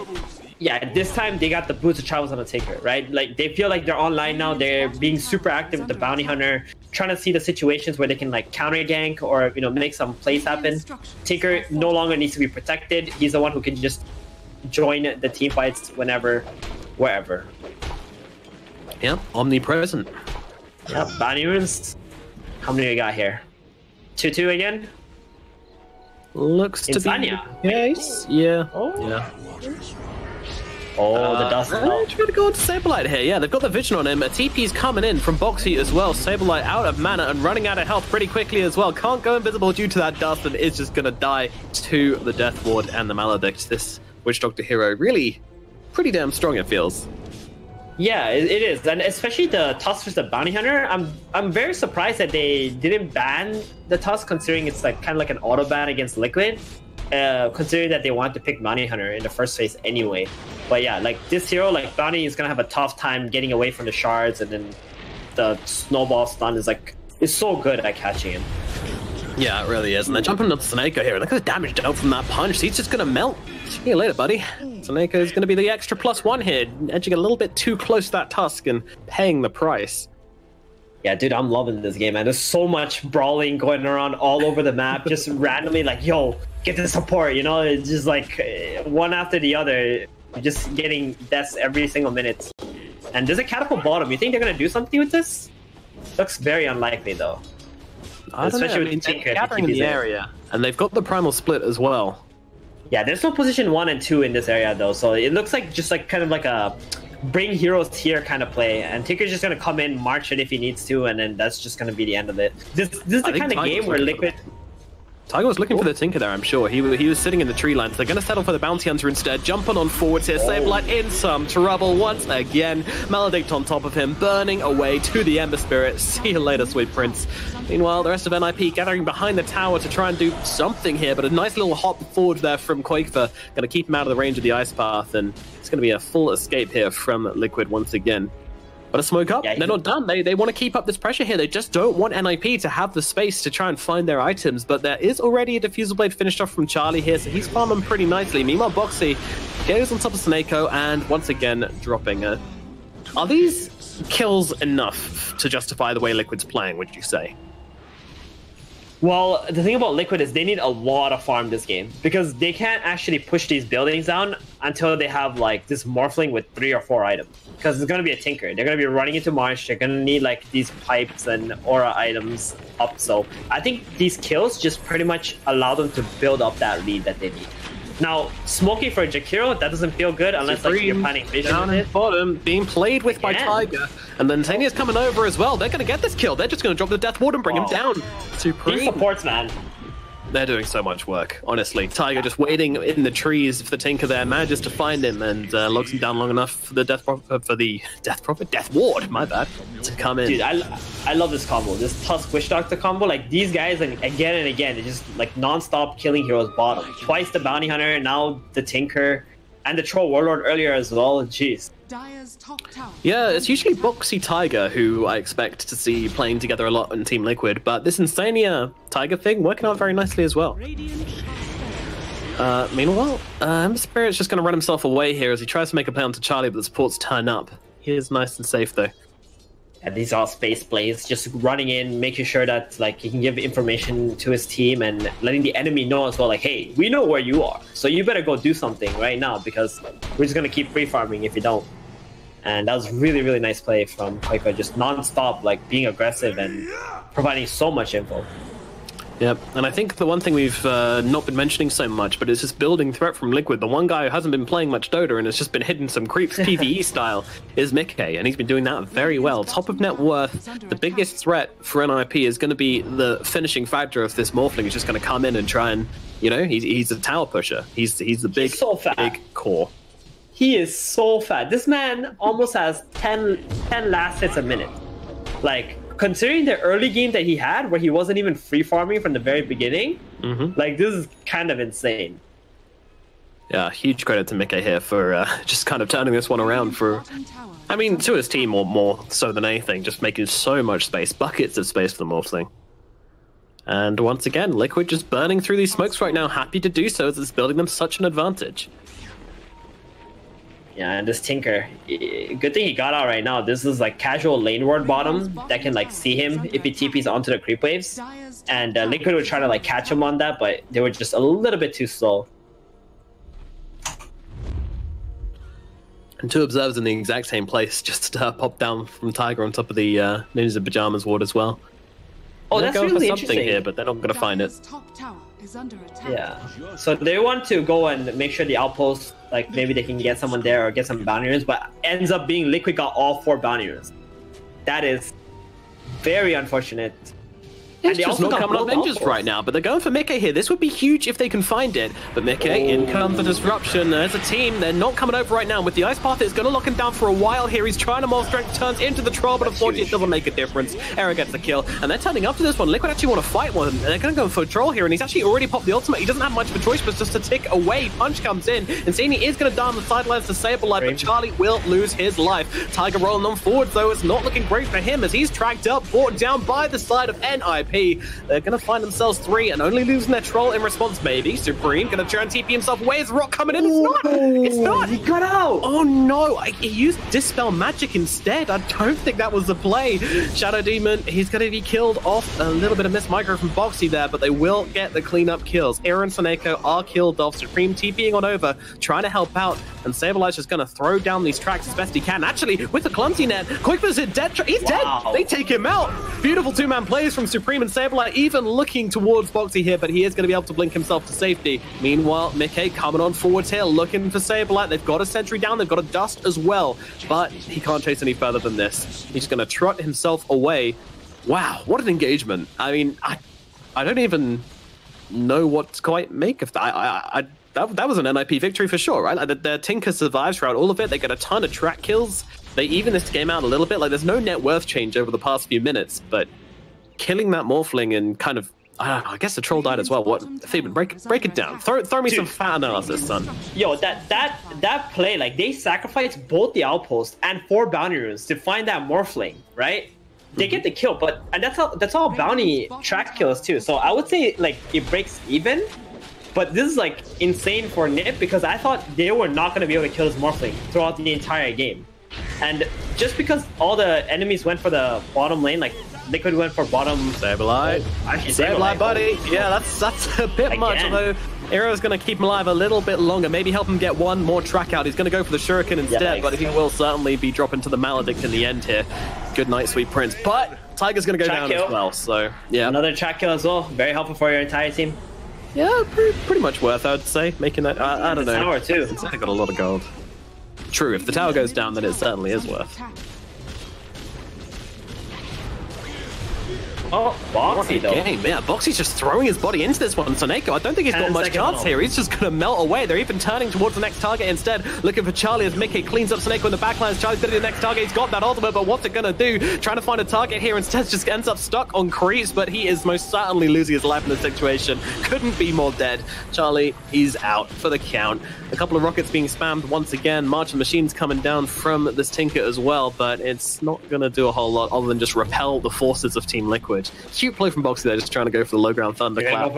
Yeah, this time they got the boots of travels on the Tinker, right? Like, they feel like they're online now. They're being super active with the bounty hunter, trying to see the situations where they can like counter gank or, you know, make some plays happen. Tinker no longer needs to be protected. He's the one who can just join the team fights whenever, wherever. Yeah, omnipresent. Yeah, bounty runes. How many we got here? 2-2 again? Looks to Insania. be the case. Yeah. Oh. Yeah. Oh, the dust. Trying to go on to Saberlight here. Yeah, they've got the vision on him. A TP's coming in from Boxy as well. Saberlight out of mana and running out of health pretty quickly as well. Can't go invisible due to that dust and is just going to die to the Death Ward and the Maledict. This Witch Doctor hero really pretty damn strong, it feels. Yeah, it is, and especially the Tusk versus the Bounty Hunter. I'm very surprised that they didn't ban the Tusk, considering it's like kind of like an auto ban against Liquid. Considering that they wanted to pick Bounty Hunter in the first phase anyway. But yeah, like this hero, like Bounty is gonna have a tough time getting away from the shards, and then the snowball stun is so good at catching him. Yeah, it really is. And they're jumping up Snako here. Look at the damage dealt from that punch. He's just going to melt. See you later, buddy. Snako is going to be the extra +1 here, edging a little bit too close to that Tusk and paying the price. Yeah, dude, I'm loving this game, man. There's so much brawling going around all over the map, just randomly like, yo, get the support, you know? It's just like one after the other, just getting deaths every single minute. And there's a catapult bottom. You think they're going to do something with this? Looks very unlikely, though. Especially with Tinker gathering in the area, and they've got the primal split as well. Yeah, there's no position 1 and 2 in this area though, so it looks like just like kind of like a bring heroes here kind of play, and Tinker's just gonna come in, march it if he needs to, and then that's just gonna be the end of it. This is the kind of game where Liquid. Tiger was looking for the Tinker there, I'm sure. He was sitting in the tree lines. They're going to settle for the Bounty Hunter instead. Jumping on forwards here. Saberlight in some trouble once again. Maledict on top of him, burning away to the Ember Spirit. See you later, sweet prince. Meanwhile, the rest of NiP gathering behind the tower to try and do something here, but a nice little hop forward there from Quakefer. Going to keep him out of the range of the ice path, and it's going to be a full escape here from Liquid once again. But a smoke up, Yeah, they're not done. They want to keep up this pressure here. They just don't want NiP to have the space to try and find their items. But there is already a Diffusal Blade finished off from Charlie here, so he's farming pretty nicely. Meanwhile, Boxy goes on top of Snako and once again dropping. Are these kills enough to justify the way Liquid's playing, would you say? Well, the thing about Liquid is they need a lot of farm this game because they can't actually push these buildings down until they have like this Morphling with 3 or 4 items. Because it's going to be a Tinker. They're going to be running into Marsh. They're going to need like these pipes and aura items up. So I think these kills just pretty much allow them to build up that lead that they need. Now, smoking for Jakiro, that doesn't feel good unless like, you're planning vision down on in it. bottom, being played with by Tiger. And then Tania's coming over as well. They're going to get this kill. They're just going to drop the Death Ward and bring him down. He supports, man. They're doing so much work, honestly. Tiger just waiting in the trees for the Tinker there, manages to find him and locks him down long enough for the Death Ward, my bad, to come in. Dude, I love this combo, this Tusk Witch Doctor combo. Like these guys, and again and again, they're just like non-stop killing heroes bottom. Twice the Bounty Hunter, now the Tinker, and the Troll Warlord earlier as well. Jeez. Dire's top tower. Yeah, it's usually Boxy Tiger who I expect to see playing together a lot in Team Liquid, but this Insania Tiger thing working out very nicely as well. Meanwhile, Ember Spirit's just going to run himself away here as he tries to make a play onto Charlie, but the supports turn up. He is nice and safe though. And these are space plays, just running in, making sure that like he can give information to his team and letting the enemy know as well, like, hey, we know where you are, so you better go do something right now because we're just gonna keep free farming if you don't. And that was really, really nice play from Koika, just non-stop, like being aggressive and providing so much info. Yep, and I think the one thing we've not been mentioning so much, but it's this building threat from Liquid. The one guy who hasn't been playing much Dota and has just been hitting some creeps PvE style is Mickey, and he's been doing that very well. Top of net worth, the biggest threat for NiP is going to be the finishing factor of this Morphling. He's just going to come in and try and, you know, he's a tower pusher. He's the big, big core. He is so fat. This man almost has 10 last hits a minute. Like, considering the early game that he had, where he wasn't even free farming from the very beginning, like this is kind of insane. Yeah, huge credit to Mickey here for just kind of turning this one around for, I mean, to his team more so than anything, just making so much space, buckets of space for the Morphling. And once again, Liquid just burning through these smokes right now, happy to do so as it's building them such an advantage. Yeah, and this Tinker, good thing he got out right now. This is like casual lane ward bottom that can like see him if he TPs onto the creep waves. And Liquid would try to like catch him on that, but they were just a little bit too slow. And 2 observers in the exact same place just popped down from Tiger on top of the Ninja Pajamas ward as well. Oh, they're that's going really for something interesting here, but they're not going to find it. Top tower is under attack. Yeah, so they want to go and make sure the outpost, like maybe they can get someone there or get some bounty runes, but ends up being Liquid got all 4 bounty runes. That is very unfortunate. It's just not coming up ninjas right now, but they're going for Mickey here. This would be huge if they can find it. But Mickey, in comes the disruption. As a team, they're not coming over right now. With the Ice Path, it's going to lock him down for a while here. He's trying to more strength, turns into the troll, but unfortunately it doesn't make a difference. Era gets the kill, and they're turning up to this one. Liquid actually want to fight one. They're going to go for a troll here, and he's actually already popped the ultimate. He doesn't have much of a choice, but just to tick away. Punch comes in, and Zini is going to die on the sidelines to save a life, but Charlie will lose his life. Tiger rolling on forward, though. It's not looking great for him as he's tracked up, brought down by the side of NiP. They're going to find themselves 3 and only losing their troll in response, maybe. Supreme going to try and TP himself away as Rock coming in. It's not! He got out! Oh no, he used Dispel Magic instead. I don't think that was the play. Shadow Demon, he's going to be killed off. A little bit of miss micro from Boxy there, but they will get the cleanup kills. Era and Soneko are killed off. Supreme TPing on over, trying to help out, and Saberlight's just going to throw down these tracks as best he can. Actually, with the clumsy net, Quick Visit dead. He's dead! They take him out! Beautiful 2-man plays from Supreme and Saberlight, even looking towards Boxy here, but he is going to be able to blink himself to safety. Meanwhile, Mickey coming on forwards here, looking for Saberlight. They've got a sentry down, they've got a dust as well, but he can't chase any further than this. He's going to trot himself away. Wow, what an engagement. I mean, I don't even know what to quite make of that. That was an NiP victory for sure, right? Like, their Tinker survives throughout all of it. They get a ton of track kills. They even this game out a little bit. Like, there's no net worth change over the past few minutes, but killing that Morphling and kind of I guess the troll died as well. What? Fabian, break it down. Throw me some fat analysis, son. Yo, that play, like they sacrificed both the outposts and 4 bounty runes to find that Morphling, right? They get the kill, and that's all bounty track kills too. So I would say like it breaks even, but this is like insane for NiP because I thought they were not going to be able to kill this Morphling throughout the entire game. And just because all the enemies went for the bottom lane, like Liquid went for bottom. Sableye. Sableye, buddy. Yeah, that's a bit much. Although Aero's going to keep him alive a little bit longer. Maybe help him get one more track out. He's going to go for the Shuriken instead, but he will certainly be dropping to the Maledict in the end here. Good night, sweet prince. But Tiger's going to go down as well. So yeah, another track kill as well. Very helpful for your entire team. Yeah, pretty much worth, I would say. Making that. I don't know. Tower too. It's got a lot of gold. True, if the tower goes down, then it certainly is worth. Oh, Boxy though. Game. Yeah, Boxy's just throwing his body into this one. Soneko, I don't think he's got much chance here. He's just going to melt away. They're even turning towards the next target instead. Looking for Charlie as Mickey cleans up Soneko in the backlines. Charlie's going to do the next target. He's got that ultimate, but what's it going to do? Trying to find a target here. Instead, just ends up stuck on creeps, but he is most certainly losing his life in this situation. Couldn't be more dead. Charlie, he's out for the count. A couple of rockets being spammed once again. March of Machines coming down from this Tinker as well, but it's not going to do a whole lot other than just repel the forces of Team Liquid. Cute play from Boxy there, just trying to go for the low ground thunderclap.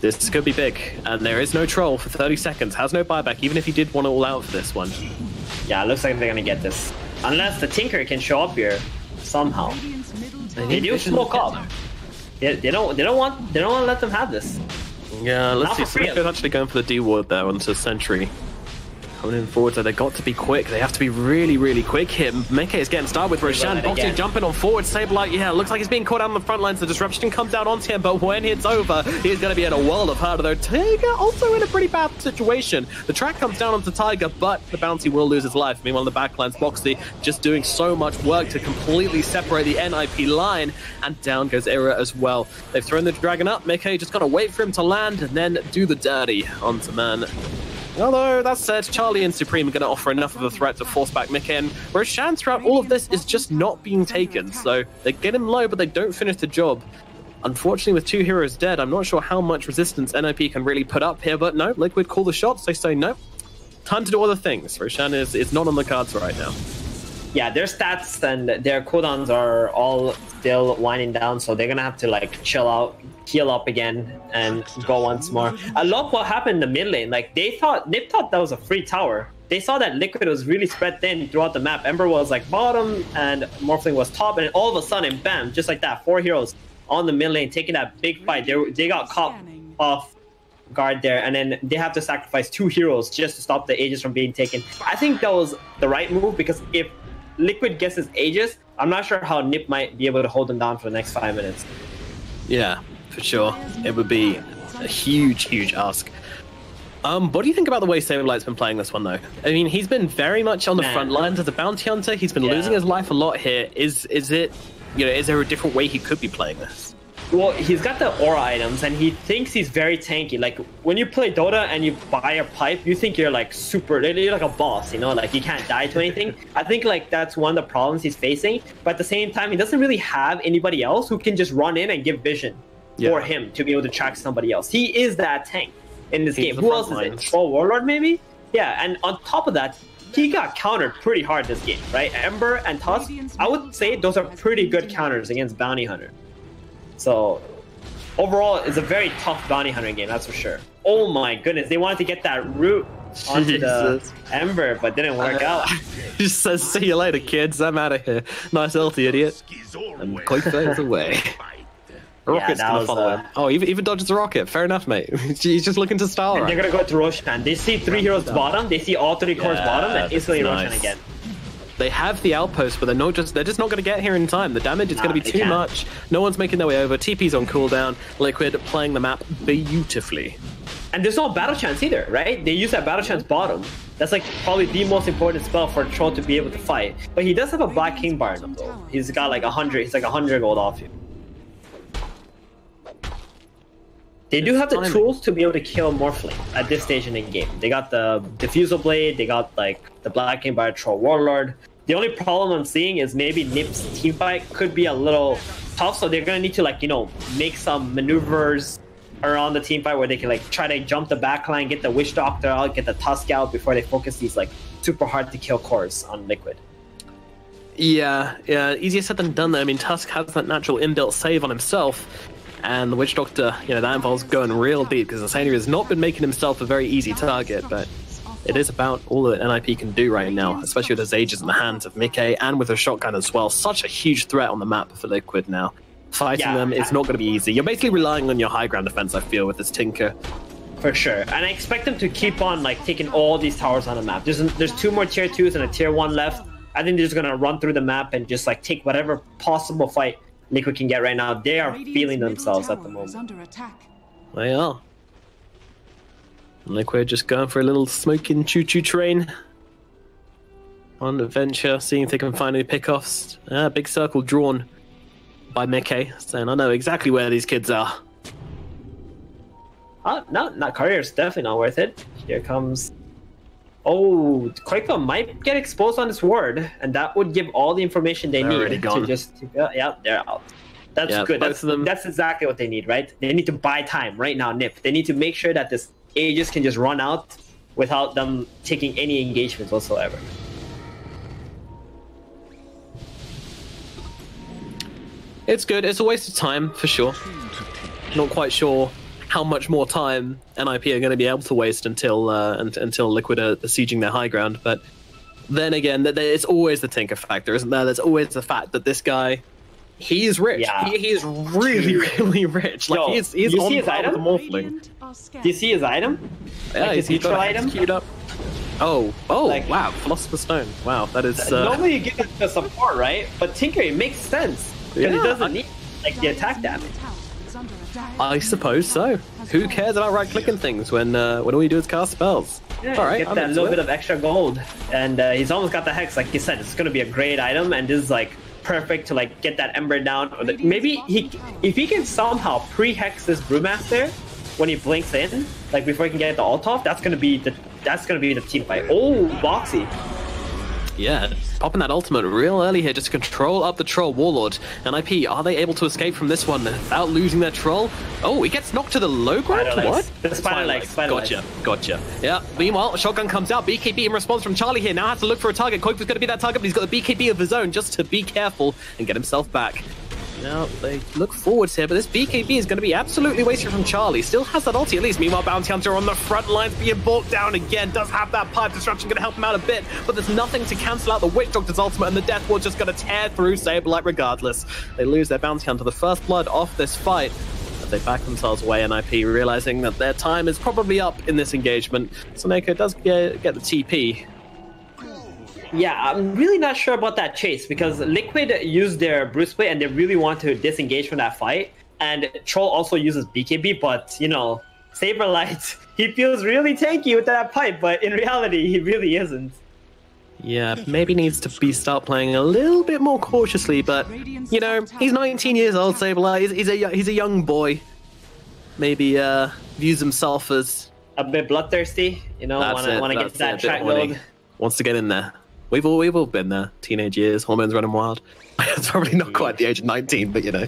This could be big, and there is no troll for 30 seconds. Has no buyback, even if he did want to all out for this one. Yeah, it looks like they're gonna get this, unless the Tinker can show up here somehow. They do smoke up. They don't want to let them have this. Yeah, let's see. Soneko's actually going for the D ward there onto Sentry. Coming in forward, so they got to be quick. They have to be really, really quick here. Meke is getting started with Roshan. Boxy jumping on forward. Sableye, yeah, looks like he's being caught out on the front lines. The disruption comes down onto him, but when it's over, he's going to be in a world of hurt. Though Tiger also in a pretty bad situation. The track comes down onto Tiger, but the bounty will lose his life. Meanwhile, in the backlines, Boxy just doing so much work to completely separate the NiP line, and down goes Era as well. They've thrown the dragon up. Meke just got to wait for him to land and then do the dirty onto man. Although, that said, Charlie and Supreme are going to offer enough of a threat to force back Mick in, whereas Shan throughout all of this is just not being taken, so they get him low, but they don't finish the job. Unfortunately, with 2 heroes dead, I'm not sure how much resistance NiP can really put up here, but no, Liquid call the shots, they say no. Time to do other things. Roshan is not on the cards right now. Yeah, their stats and their cooldowns are all still winding down, so they're gonna have to like chill out, heal up again, and go once more. I love what happened in the mid lane. Like NiP thought that was a free tower. They saw that Liquid was really spread thin throughout the map. Ember was like bottom and Morphling was top, and all of a sudden, bam, just like that, 4 heroes on the mid lane taking that big fight. They got caught off guard there, and then they have to sacrifice 2 heroes just to stop the Aegis from being taken. I think that was the right move, because if Liquid gets his Aegis, I'm not sure how NiP might be able to hold them down for the next 5 minutes. Yeah, for sure. It would be a huge, huge ask. What do you think about the way Saberlight's been playing this one, though? I mean, he's been very much on the front lines as a bounty hunter. He's been losing his life a lot here. Is it, you know, is there a different way he could be playing this? Well, he's got the aura items, and he thinks he's very tanky. Like, when you play Dota and you buy a pipe, you think you're like you're like a boss, you know? Like, you can't die to anything. I think, like, that's one of the problems he's facing. But at the same time, he doesn't really have anybody else who can just run in and give vision for him to be able to track somebody else. He is that tank in this game. Who else is it? Troll Warlord, maybe? Yeah, and on top of that, he got countered pretty hard this game, right? Ember and Tusk, I would say those are pretty good counters against Bounty Hunter. So, overall, it's a very tough Bounty Hunter game, that's for sure. Oh my goodness, they wanted to get that root onto the Ember, but didn't work out. He just says, see you later, kids, I'm out of here. Nice ulti, idiot. And quick fades away. Rocket's gonna follow him. Oh, even dodges a rocket. Fair enough, mate. He's just looking to style, right? They're gonna go to Roshan. They see 3 heroes bottom, they see all 3 cores bottom, and instantly Roshan again. They have the outpost, but they're just not going to get here in time. The damage is going to be too much. No one's making their way over. TP's on cooldown. Liquid playing the map beautifully. And there's no battle chance either, right? They use that battle chance bottom. That's like probably the most important spell for a troll to be able to fight. But he does have a Black King bar though. He's got like 100. He's like 100 gold off you. They do have the tools to be able to kill Morphling at this stage in the game. They got the Diffusal Blade, they got like the Black King by Troll Warlord. The only problem I'm seeing is maybe NiP's teamfight could be a little tough, so they're gonna need to like, you know, make some maneuvers around the team fight where they can like try to jump the backline, get the Witch Doctor out, get the Tusk out before they focus these like super hard to kill cores on Liquid. Yeah, easier said than done though. I mean, Tusk has that natural inbuilt save on himself, and the Witch Doctor, you know, that involves going real deep because Insania has not been making himself a very easy target, but it is about all that NiP can do right now, especially with his Aegis in the hands of Mickey and with a shotgun as well. Such a huge threat on the map for Liquid now. Fighting them, it's not going to be easy. You're basically relying on your high ground defense, I feel, with this Tinker. For sure, and I expect them to keep on like taking all these towers on the map. There's 2 more tier 2s and a tier 1 left. I think they're just gonna run through the map and just like take whatever possible fight Liquid can get right now. They are feeling themselves at the moment. They are. Liquid just going for a little smoking choo-choo train on adventure, seeing if they can find any pickoffs. Big circle drawn by Mickey, saying, I know exactly where these kids are. No, not Courier's definitely not worth it. Here comes... Oh, Quakephone might get exposed on this ward, and that would give all the information they need to just... Yeah, they're out. That's good. That's exactly what they need, right? They need to buy time right now, NiP. They need to make sure that this Aegis can just run out without them taking any engagements whatsoever. It's good. It's a waste of time, for sure. Not quite sure how much more time NiP are going to be able to waste until Liquid are sieging their high ground. But then again, it's always the Tinker factor, isn't there? There's always the fact that this guy, he is rich. Yeah. He is really, really rich. Like, Yo, he's on his item? the Morphling. Do you see his item? Yeah, like he's got item queued up. Oh, like, wow, Philosopher's Stone. Wow, that is... Normally you give it the support, right? But Tinker, it makes sense. Because it doesn't need like the attack damage. I suppose so. Who cares about right-clicking things when all you do is cast spells? Yeah, all right, get that little bit of extra gold, and he's almost got the hex. Like you said, it's going to be a great item, and this is like perfect to like get that Ember down. Or maybe if he can somehow pre-hex this Brewmaster when he blinks in, like before he can get the ult off, that's going to be the team fight. Oh, Boxy. Yeah, popping that ultimate real early here just to control up the Troll Warlord. NiP, are they able to escape from this one without losing their Troll? Oh, he gets knocked to the low ground? What? The Spider Legs. Gotcha. Yeah, meanwhile, a shotgun comes out. BKB in response from Charlie here. Now has to look for a target. Quake's going to be that target, but he's got the BKB of his own just to be careful and get himself back. Now, they look forwards here, but this BKB is going to be absolutely wasted from Charlie. Still has that ulti at least. Meanwhile, Bounty Hunter on the front lines being brought down again. Does have that pipe disruption, going to help him out a bit, but there's nothing to cancel out the Witch Doctor's ultimate, and the Death Ward's just going to tear through Saberlight regardless. They lose their Bounty Hunter, the first blood off this fight. They back themselves away, NiP, realizing that their time is probably up in this engagement. Soneko does get the TP. Yeah, I'm really not sure about that chase because Liquid used their Bruce Play and they really want to disengage from that fight. And Troll also uses BKB, but you know, Saberlight, he feels really tanky with that pipe, but in reality, he really isn't. Yeah, maybe needs to start playing a little bit more cautiously, but you know, he's 19 years old, Saberlight. He's a young boy. Maybe views himself as a bit bloodthirsty, you know, want to get that track gold. Wants to get in there. We've all been there. Teenage years, hormones running wild. It's probably not quite the age of 19, but you know.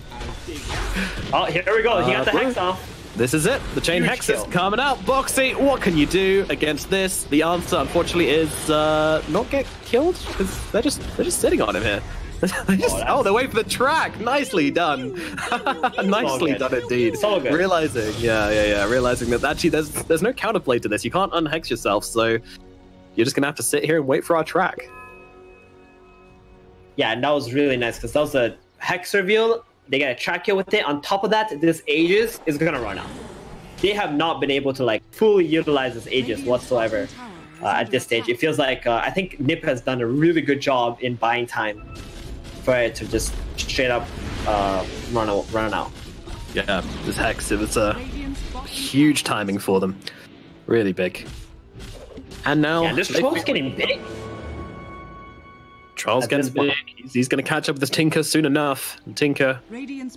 Oh, here we go. He got the hex off. This is it. The chain hex is coming out. Boxy, what can you do against this? The answer, unfortunately, is not get killed because they're just sitting on him here. They're waiting for the track. Nicely done. Nicely done indeed. So good. Realizing that actually there's no counterplay to this. You can't unhex yourself, so you're just gonna have to sit here and wait for our track. Yeah, and that was really nice because that was a hex reveal. They get a track kill with it. On top of that, this Aegis is gonna run out. They have not been able to like fully utilize this Aegis whatsoever at this stage. It feels like I think NiP has done a really good job in buying time for it to just straight up run out. Yeah, this hex, it was a huge timing for them. Really big. And now... this Troll's getting big. Troll's getting big. He's going to catch up with this Tinker soon enough. And Tinker,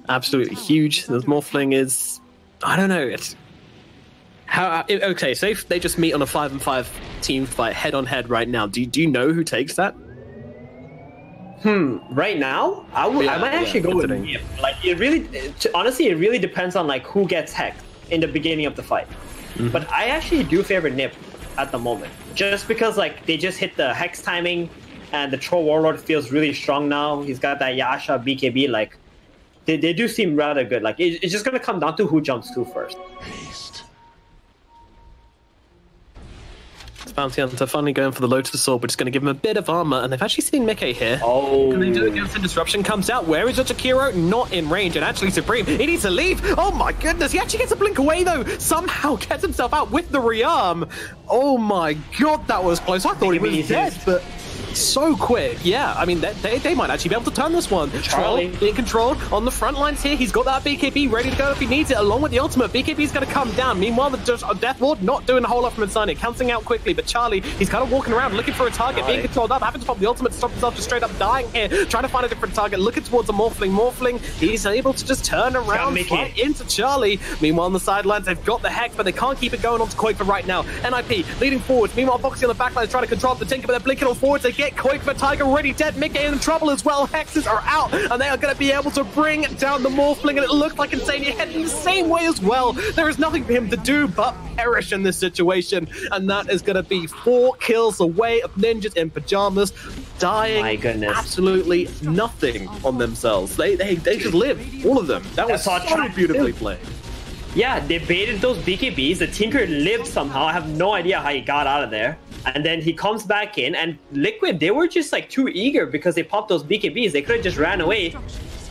absolutely huge. This Morphling is... I don't know. It's... Okay, so if they just meet on a 5-on-5 team fight head-on-head right now, do you know who takes that? Right now, I might actually go with NiP. Like honestly, it really depends on like who gets hexed in the beginning of the fight. But I actually do favor NiP at the moment, just because like they just hit the hex timing, and the Troll Warlord feels really strong now. He's got that Yasha BKB. Like they do seem rather good. Like it's just gonna come down to who jumps to first. Bounty Hunter finally going for the Lotus Sword, which is going to give him a bit of armor, and they've actually seen Mickey here. Oh. Can they do it against Disruption? Comes out. Where is Jakiro? Not in range, and actually Supreme, he needs to leave. Oh my goodness, he actually gets a blink away though. Somehow gets himself out with the rearm. Oh my god, that was close. I thought he was dead, but so quick. Yeah, I mean, they might actually be able to turn this one. Charlie being controlled on the front lines here. He's got that BKB ready to go if he needs it, along with the ultimate. BKB is going to come down. Meanwhile, the Death Lord not doing a whole lot from inside it, counting out quickly. But Charlie, he's kind of walking around looking for a target, being controlled up, having to pop the ultimate to stop himself just straight up dying here, trying to find a different target, looking towards a Morphling. Morphling, he's able to just turn around right into Charlie. Meanwhile, on the sidelines, they've got the Hex, but they can't keep it going on to Koik for right now. NiP leading forward. Meanwhile, Foxy on the backline is trying to control the Tinker, but they're blinking on forwards. They get Koik for Tiger already dead. Mickey in trouble as well. Hexes are out, and they are going to be able to bring down the Morphling, and it looks like Insania heading the same way as well. There is nothing for him to do but perish in this situation, and that is going to be 4 kills away of ninjas in pajamas dying. My goodness, absolutely nothing on themselves. They just live, all of them. That was so beautifully played. Yeah, they baited those BKBs. The Tinker lived somehow. I have no idea how he got out of there. And then he comes back in, and Liquid, they were just like too eager because they popped those BKBs. They could have just ran away,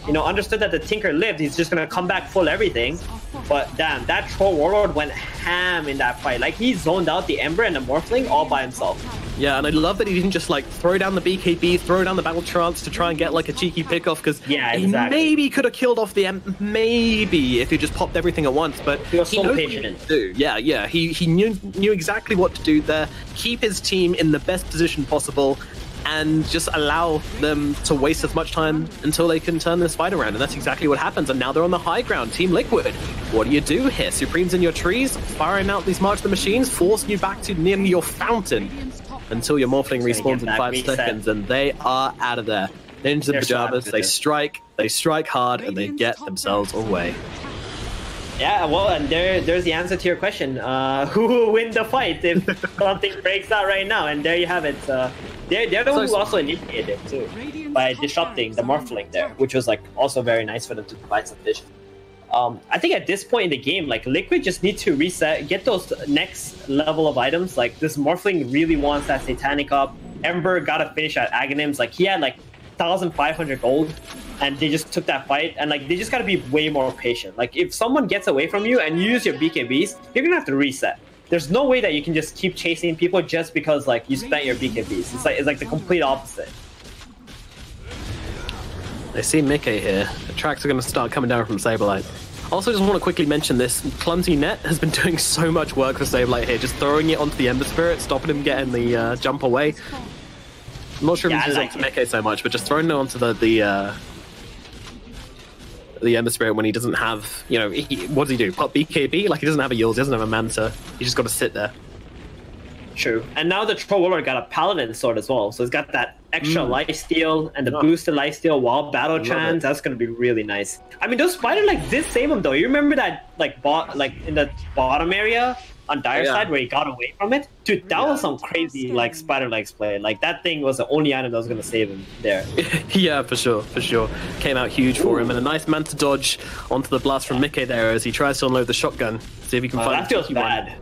you know, understood that the Tinker lived. He's just going to come back full everything. But damn, that Troll Warlord went ham in that fight. Like, he zoned out the Ember and the Morphling all by himself. Yeah, and I love that he didn't just like throw down the BKB, throw down the Battle Trance to try and get like a cheeky pick off, because he maybe could have killed off the maybe if he just popped everything at once, but he was so patient. Yeah, he knew exactly what to do there, keep his team in the best position possible, and just allow them to waste as much time until they can turn this fight around. And that's exactly what happens. And now they're on the high ground. Team Liquid, what do you do here? Supreme's in your trees, firing out these March the Machines, forcing you back to nearly your fountain until your Morphling respawns in 5 seconds, and they are out of there. Ninjas in pajamas, they strike hard, and they get themselves away. Yeah, well, and there's the answer to your question. Who will win the fight if something breaks out right now? And there you have it. They're the one who also initiated it too, by disrupting the Morphling there, which was like also very nice for them to provide some vision. I think at this point in the game, like Liquid just need to reset, get those next level of items. Like this Morphling really wants that Satanic up. Ember got to finish at Aghanims. Like he had like 1,500 gold, and they just took that fight. And like they just got to be way more patient. Like if someone gets away from you and you use your BKBs, you're gonna have to reset. There's no way that you can just keep chasing people just because like you spent your BKBs. It's like the complete opposite. They see Mickey here. The tracks are going to start coming down from Saberlight. Also, just want to quickly mention this. Clumsy Net has been doing so much work for Saberlight here, just throwing it onto the Ember Spirit, stopping him getting the jump away. I'm not sure if he's using Mickey so much, but just throwing it onto the Ember Spirit when he doesn't have, you know, what does he do? Pop BKB? Like, he doesn't have a Yules, he doesn't have a Manta. He's just got to sit there. True. And now the Troll Warlord got a Paladin sword as well, so it's got that extra lifesteal and the boosted lifesteal while battle trans. That's going to be really nice. I mean, those spider legs did save him though. You remember that like in the bottom area on Dire side where he got away from it? Dude, that was some crazy like spider legs play. Like that thing was the only item that was going to save him there. Yeah, for sure. Came out huge for him, and a nice Manta dodge onto the blast from Mickey there as he tries to unload the shotgun. See if he can find that feels bad. One.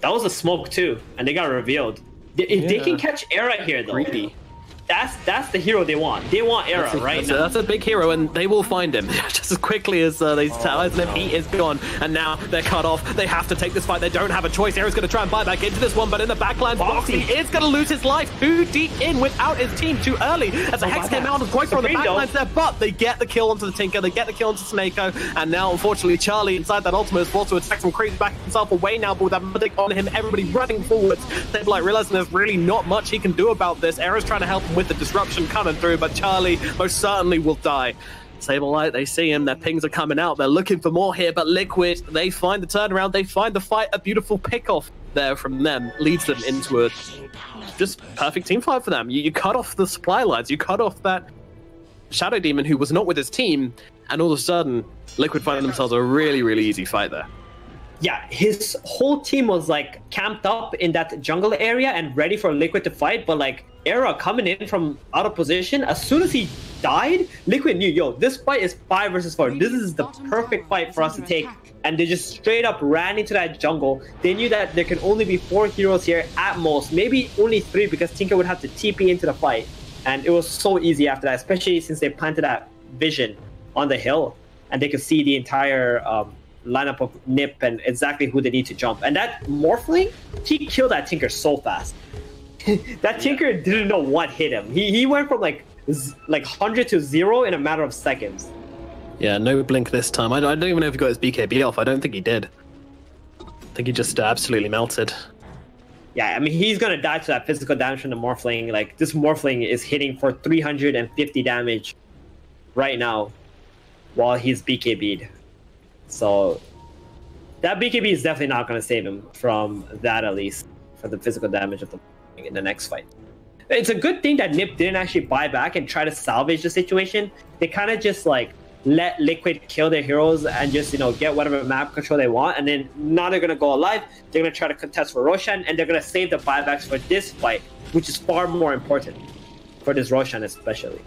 That was a smoke too, and they got revealed. They can catch Era here though. Creepy. That's the hero they want. They want Era right now. That's a big hero, and they will find him just as quickly as these towers. And he is gone, and now they're cut off. They have to take this fight. They don't have a choice. Era's going to try and buy back into this one, but in the backline, Foxy is going to lose his life too deep in without his team too early. As the Hex came out and quite on the backlines there, but they get the kill onto the Tinker. They get the kill onto Snako, and now unfortunately Charlie inside that ultimate is forced to attack some creeps back himself away now, but with that medic on him, everybody running forwards. They're like realizing there's really not much he can do about this. Era's trying to help him with the disruption coming through, but Charlie most certainly will die. Saberlight, they see him, their pings are coming out, they're looking for more here, but Liquid, they find the turnaround, they find the fight, a beautiful pick-off there from them, leads them into a just perfect team fight for them. You cut off the supply lines, you cut off that Shadow Demon, who was not with his team, and all of a sudden, Liquid find themselves a really, really easy fight there. Yeah, his whole team was like camped up in that jungle area and ready for Liquid to fight, but like Era coming in from out of position, as soon as he died, Liquid knew, yo, this fight is 5 versus 4. This is the perfect fight for us to take. And they just straight up ran into that jungle. They knew that there can only be 4 heroes here at most, maybe only 3 because Tinker would have to TP into the fight. And it was so easy after that, especially since they planted that vision on the hill and they could see the entire lineup of NiP and exactly who they need to jump. And that Morphling, he killed that Tinker so fast. That Tinker didn't know what hit him. He went from like 100 to 0 in a matter of seconds. Yeah, no blink this time. I don't even know if he got his BKB off. I don't think he did. I think he just absolutely melted. Yeah, I mean, he's going to die to that physical damage from the Morphling. Like, this Morphling is hitting for 350 damage right now while he's BKB'd. So that BKB is definitely not going to save him from that, at least, for the physical damage of the in the next fight. It's a good thing that NiP didn't actually buy back and try to salvage the situation. They kind of just, like, let Liquid kill their heroes and just, you know, get whatever map control they want. And then now they're going to go alive. They're going to try to contest for Roshan, and they're going to save the buybacks for this fight, which is far more important for this Roshan especially.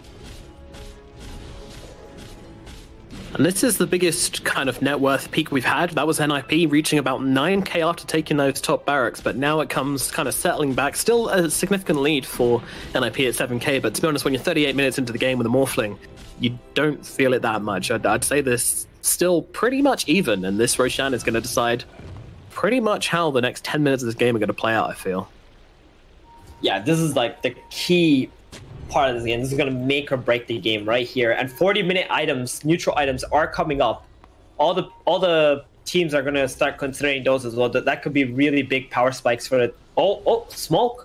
And this is the biggest kind of net worth peak we've had. That was NiP reaching about 9k after taking those top barracks, but now it comes kind of settling back. Still a significant lead for NiP at 7k, but to be honest, when you're 38 minutes into the game with a Morphling, you don't feel it that much. I'd say this still pretty much even, and this Roshan is going to decide pretty much how the next 10 minutes of this game are going to play out, I feel. Yeah, this is like the key part of this game. This is going to make or break the game right here. And 40-minute items, neutral items are coming up. All the teams are going to start considering those as well. That could be really big power spikes for it. Oh, smoke.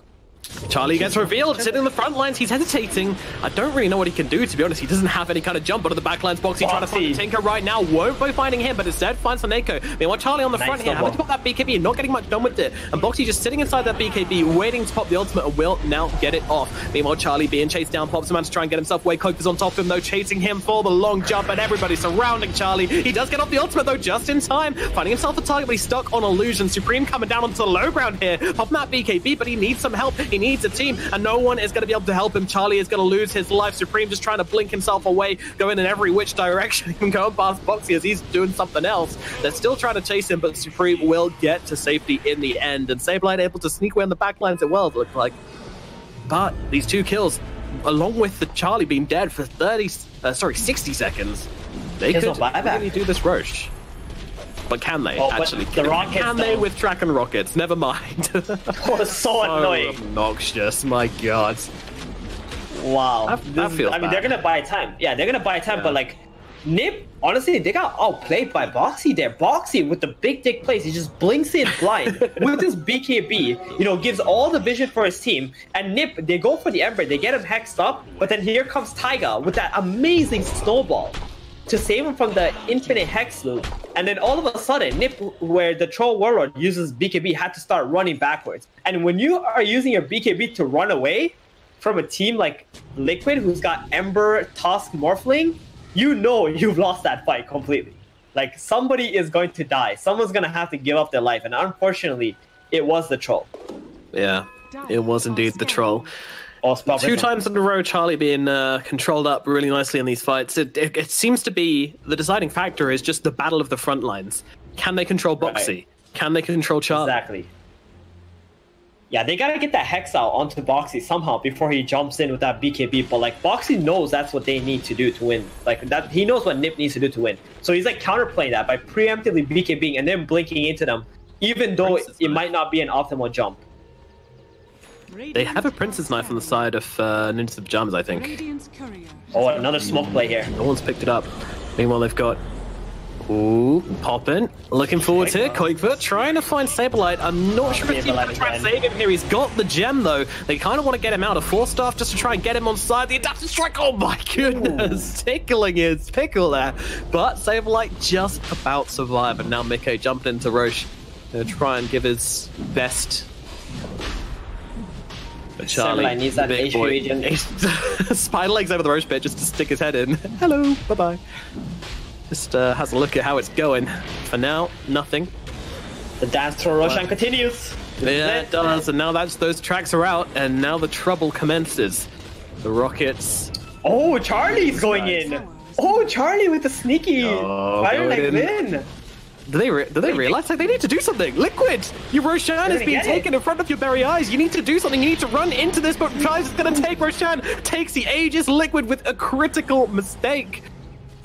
Charlie gets revealed, sitting in the front lines. He's hesitating. I don't really know what he can do, to be honest. He doesn't have any kind of jump out of the backlines. Boxy trying to find Tinker right now. Won't be finding him, but instead finds Saneko. Meanwhile, Charlie on the front here, having to pop that BKB, not getting much done with it. And Boxy just sitting inside that BKB, waiting to pop the ultimate, and will now get it off. Meanwhile, Charlie being chased down, pops a man to try and get himself away. Coke is on top of him, though, chasing him for the long jump, and everybody surrounding Charlie. He does get off the ultimate, though, just in time. Finding himself a target, but he's stuck on Illusion. Supreme coming down onto the low ground here. Popping that BKB, but he needs some help. He needs a team, and no one is going to be able to help him. Charlie is going to lose his life. Supreme just trying to blink himself away, going in every which direction, even going past Boxy as he's doing something else. They're still trying to chase him, but Supreme will get to safety in the end. And Sableye able to sneak away on the backlines as well, it looked like. But these 2 kills, along with the Charlie being dead for 60 seconds, they could really do this Roche. But can they, actually? Can they with track and rockets? Never mind. Oh, so annoying. Obnoxious, my god. Wow. That feels I mean, bad. they're going to buy time. Yeah, they're going to buy time, but like, NiP, honestly, they got outplayed by Boxy there. Boxy, with the big dick plays, he just blinks in blind with his BKB, you know, gives all the vision for his team. And NiP, they go for the Ember, they get him hexed up, but then here comes Taiga with that amazing snowball to save him from the infinite hex loop. And then all of a sudden, NiP, where the Troll Warlord uses BKB, had to start running backwards. And when you are using your BKB to run away from a team like Liquid, who's got Ember, Tusk, Morphling, you know you've lost that fight completely. Like, somebody is going to die. Someone's going to have to give up their life. And unfortunately, it was the Troll. Yeah, it was indeed the Troll. 2 times in a row, Charlie being controlled up really nicely in these fights. It seems to be the deciding factor is just the battle of the front lines. Can they control Boxy? Right. Can they control Charlie? Exactly. Yeah, they gotta get that Hex out onto Boxy somehow before he jumps in with that BKB. But like, Boxy knows that's what they need to do to win. Like, that, he knows what NiP needs to do to win. So he's like counterplaying that by preemptively BKBing and then blinking into them, even though it might not be an optimal jump. They have a Princess Knife on the side of Ninjas of Pajamas, I think. Oh, another smoke play here. No one's picked it up. Meanwhile, they've got... Ooh, Poppin. Looking forward to it. Koikfoot trying to find Sableye. I'm not sure if he's going to try and save him here. He's got the gem, though. They kind of want to get him out of 4-staff just to try and get him on side. The adaptive strike. Oh, my goodness. Ooh. Tickling his pickle there. But Sableye just about survived. And now Miko jumping into Roche to try and give his best... But Charlie Samurai needs that big HP boy, region. spider legs over the Roche pit just to stick his head in. Hello, bye-bye. Just has a look at how it's going. For now, nothing. The dance to Roshan continues. Yeah, it does, and now those tracks are out, and now the trouble commences. The Rockets. Oh, Charlie's going in. Oh, Charlie with the sneaky fire leg win. Do they realize that they need to do something? Liquid, your Roshan is being taken in front of your very eyes. You need to do something. You need to run into this, but tries going to take Roshan. Takes the Aegis. Liquid with a critical mistake.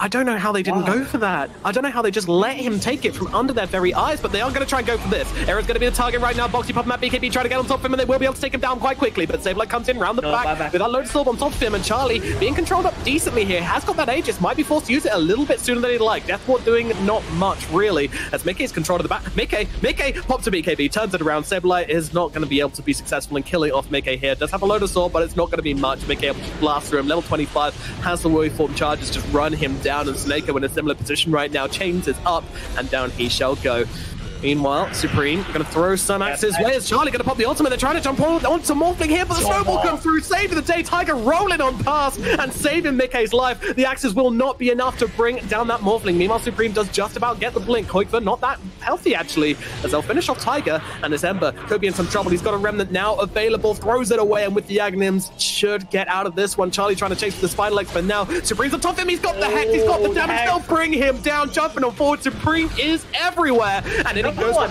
I don't know how they didn't go for that. I don't know how they just let him take it from under their very eyes, but they are going to try and go for this. Era's going to be the target right now. Boxy Pop Map BKB trying to get on top of him, and they will be able to take him down quite quickly, but Sableye comes in round the back with that Lotus Orb on top of him, and Charlie being controlled up decently here. Has got that Aegis, might be forced to use it a little bit sooner than he'd like. Deathward doing not much, really, as Mickey is controlled at the back. Mickey pops a BKB, turns it around. Sableye is not going to be able to be successful in killing off Mickey here. Does have a Lotus Orb, but it's not going to be much. Mickey able to blast through him. Level 25 has the Warrior Form charges, just run him down, and Snake in a similar position right now. Chains is up, and down he shall go. Meanwhile, Supreme going to throw some axes. Where's Charlie going to pop the ultimate? They're trying to jump onto Morphling here, but the snowball comes through, saving the day. Tiger rolling on past and saving Mickey's life. The axes will not be enough to bring down that Morphling. Meanwhile, Supreme does just about get the blink. Hoikva not that healthy, actually, as they'll finish off Tiger, and as Ember could be in some trouble. He's got a Remnant now available, throws it away, and with the Aghanim's should get out of this one. Charlie trying to chase the Spider Legs, but now Supreme's on top of him. He's got the Hex, he's got the damage. They'll bring him down, jumping on forward. Supreme is everywhere, and then he goes one.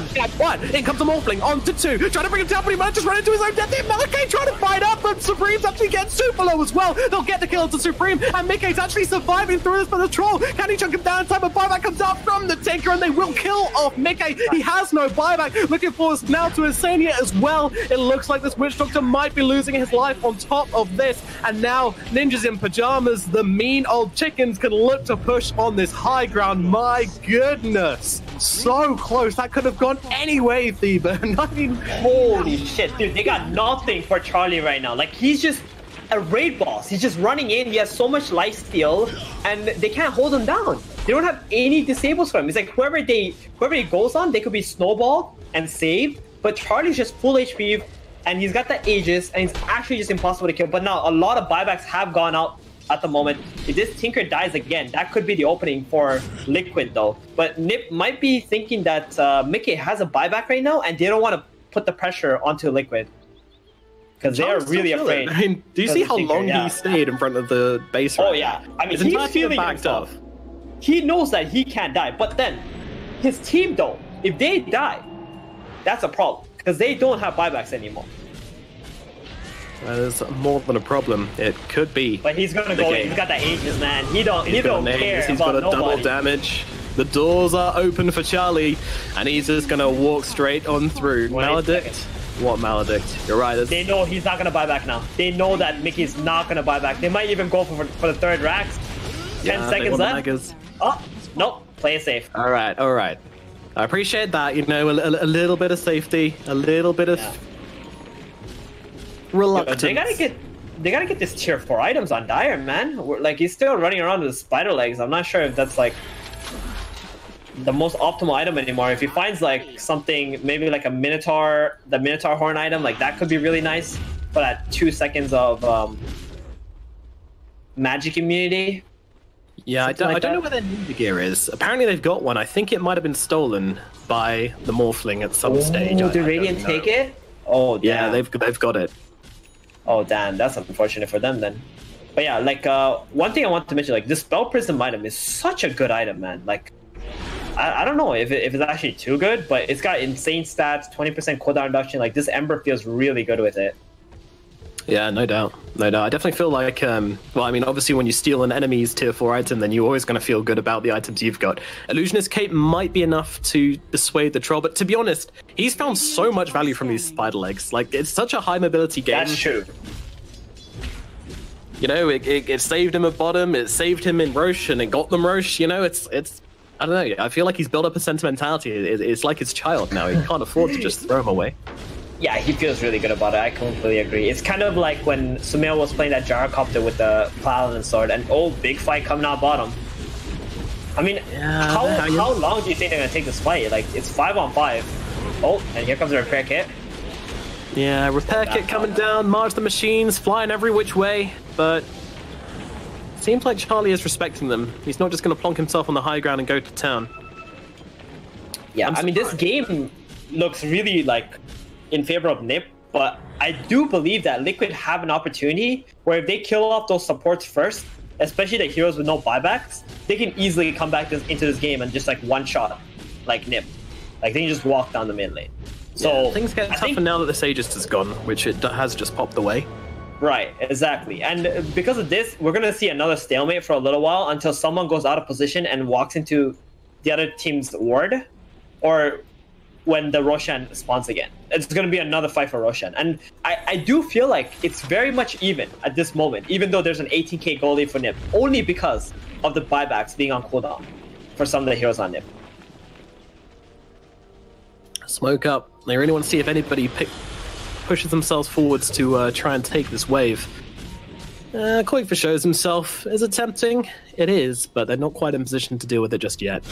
In comes the Morphling, on to two, trying to bring him down, but he might just run into his own death. Malachi trying to fight up, but Supreme's actually getting super low as well. They'll get the kill to Supreme, and Mickey's actually surviving through this for the troll. Can he chunk him down in time? A buyback comes out from the Tinker, and they will kill off Mickey. He has no buyback. Looking forward now to Insania as well. It looks like this Witch Doctor might be losing his life on top of this, and now Ninjas in Pajamas, the mean old chickens, can look to push on this high ground. My goodness, so close. That could have gone any way, Thieber. I mean, holy shit, dude, they got nothing for Charlie right now. Like, he's just a raid boss. He's just running in. He has so much lifesteal, and they can't hold him down. They don't have any disables for him. It's like whoever he goes on, they could be snowballed and saved, but Charlie's just full HP, and he's got the Aegis, and it's actually just impossible to kill. But now a lot of buybacks have gone out at the moment. If this Tinker dies again, that could be the opening for Liquid, though. But NiP might be thinking that Mickey has a buyback right now, and they don't want to put the pressure onto Liquid, because they are really afraid. I mean, do you see how long he stayed in front of the base? Oh yeah, I mean, he's feeling himself. He knows that he can't die, but then his team, though, if they die, that's a problem, because they don't have buybacks anymore. That is more than a problem. It could be. But he's gonna go in. He's got the Aegis, man. He don't care. He's got a double damage. The doors are open for Charlie, and he's just gonna walk straight on through. Maledict? What Maledict? You're right. They know he's not gonna buy back now. They know that Mickey's not gonna buy back. They might even go for the third racks. 10 seconds left. Oh, nope. Play it safe. All right, all right. I appreciate that. You know, a little bit of safety, a little bit of reluctance. They gotta get this tier 4 items on Dire, man. Like, he's still running around with spider legs. I'm not sure if that's like the most optimal item anymore. If he finds like something, maybe like a Minotaur, the Minotaur horn item, like that could be really nice. But at 2 seconds of magic immunity. Yeah, I don't know where their ninja gear is. Apparently they've got one. I think it might have been stolen by the Morphling at some stage. Did Radiant take it? Oh, damn. Yeah, they've got it. Oh, damn. That's unfortunate for them then. But yeah, like, one thing I want to mention, like, this Spell Prism item is such a good item, man. Like, I don't know if it's actually too good, but it's got insane stats, 20% cooldown reduction. Like, this Ember feels really good with it. Yeah, no doubt. No doubt. I definitely feel like, well, I mean, obviously when you steal an enemy's tier 4 item, then you're always going to feel good about the items you've got. Illusionist Cape might be enough to dissuade the troll, but to be honest, he's found so much value from these spider legs. Like, it's such a high mobility game. That's true. You know, it saved him at bottom, it saved him in Roche, and it got them Roche. You know, it's I don't know. I feel like he's built up a sentimentality. It's like his child now. He can't afford to just throw him away. Yeah, he feels really good about it. I completely agree. It's kind of like when Sumail was playing that Gyrocopter with the Paladin sword, and big fight coming out bottom. I mean, yeah, how long do you think they're gonna take this fight? Like, it's 5-on-5. Oh, and here comes the repair kit. Yeah, repair kit coming down, Marge the machines flying every which way, but seems like Charlie is respecting them. He's not just going to plonk himself on the high ground and go to town. Yeah, I mean, this game looks really like in favor of NiP, but I do believe that Liquid have an opportunity where if they kill off those supports first, especially the heroes with no buybacks, they can easily come back into this game and just like one shot like NiP. Like they can just walk down the mid lane. So yeah, things get tougher now that the Sages is gone, which it has just popped away. Right, exactly. And because of this, we're going to see another stalemate for a little while until someone goes out of position and walks into the other team's ward, or when the Roshan spawns again. It's going to be another fight for Roshan. And I do feel like it's very much even at this moment, even though there's an 18k goal lead for NiP, only because of the buybacks being on cooldown for some of the heroes on NiP. Smoke up. They really want to see if anybody pushes themselves forwards to try and take this wave. Qualifier shows himself. Is it tempting? It is, but they're not quite in position to deal with it just yet.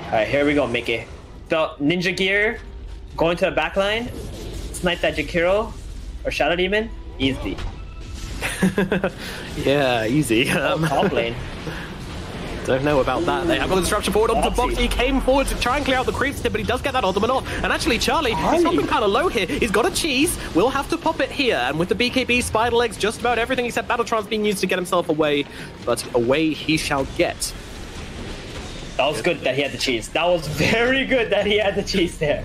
Alright, here we go, Mickey. So, Ninja Gear, going to the backline, snipe that Jakiro or Shadow Demon, easy. Yeah, easy. Top lane. Don't know about that. They have got the disruption forward onto the box. He came forward to try and clear out the creeps here, but he does get that ultimate off. And actually, Charlie, he's dropping kind of low here. He's got a cheese. We'll have to pop it here. And with the BKB, Spider Legs, just about everything except Battletron's being used to get himself away. But away he shall get. That was good that he had the cheese. That was very good that he had the cheese there.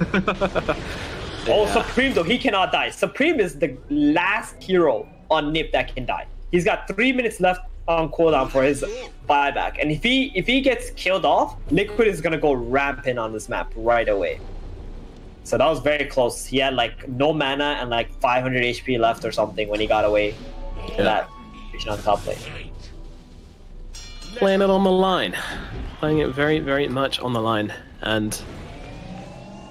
Oh, Supreme though, he cannot die. Supreme is the last hero on NiP that can die. He's got 3 minutes left on cooldown for his buyback, and if he gets killed off, Liquid is gonna go rampant on this map right away. So that was very close. He had like no mana and like 500 HP left or something when he got away to that situation on top lane. Playing it on the line, playing it very, very much on the line, and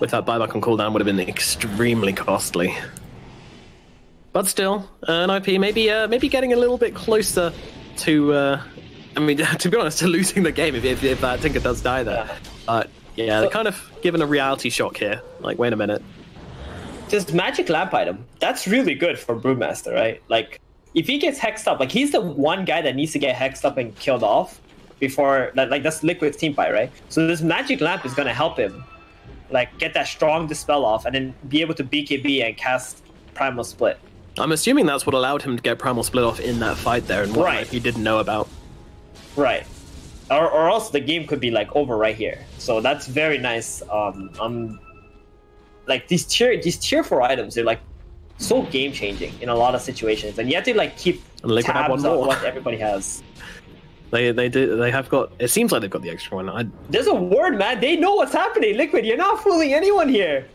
with that buyback on cooldown would have been extremely costly. But still, NiP maybe getting a little bit closer to, I mean, to be honest, to losing the game if that Tinker does die there. But yeah, they're kind of given a reality shock here. Like, wait a minute. This magic lamp item, that's really good for Brewmaster, right? Like, if he gets hexed up, like he's the one guy that needs to get hexed up and killed off before, like that's Liquid's team fight, right? So this magic lamp is gonna help him, like get that strong dispel off and then be able to BKB and cast Primal Split. I'm assuming that's what allowed him to get Primal Split off in that fight there, and what he didn't know about. Right. Or else the game could be like over right here. So that's very nice. Like these tier 4 items, they're like so game changing in a lot of situations, and you have to like keep tabs on what everybody has. They have got. It seems like they've got the extra one. There's a ward, man. They know what's happening. Liquid, you're not fooling anyone here.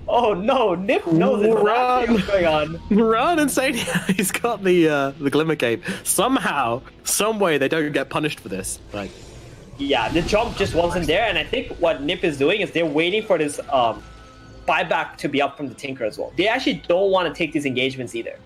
Oh no, NiP knows exactly what's going on. Run, Insane! He's got the Glimmer Cape. Somehow, some way, they don't get punished for this. Like, yeah, the jump just wasn't there, and I think what NiP is doing is they're waiting for this buyback to be up from the Tinker as well. They actually don't want to take these engagements either.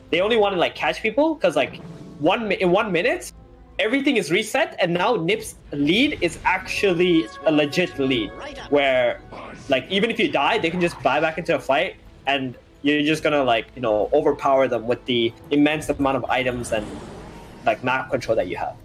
They only want to like catch people because like in 1 minute, everything is reset, and now NiP's lead is actually a legit lead where. Like, even if you die, they can just buy back into a fight, and you're just gonna, like, you know, overpower them with the immense amount of items and, like, map control that you have.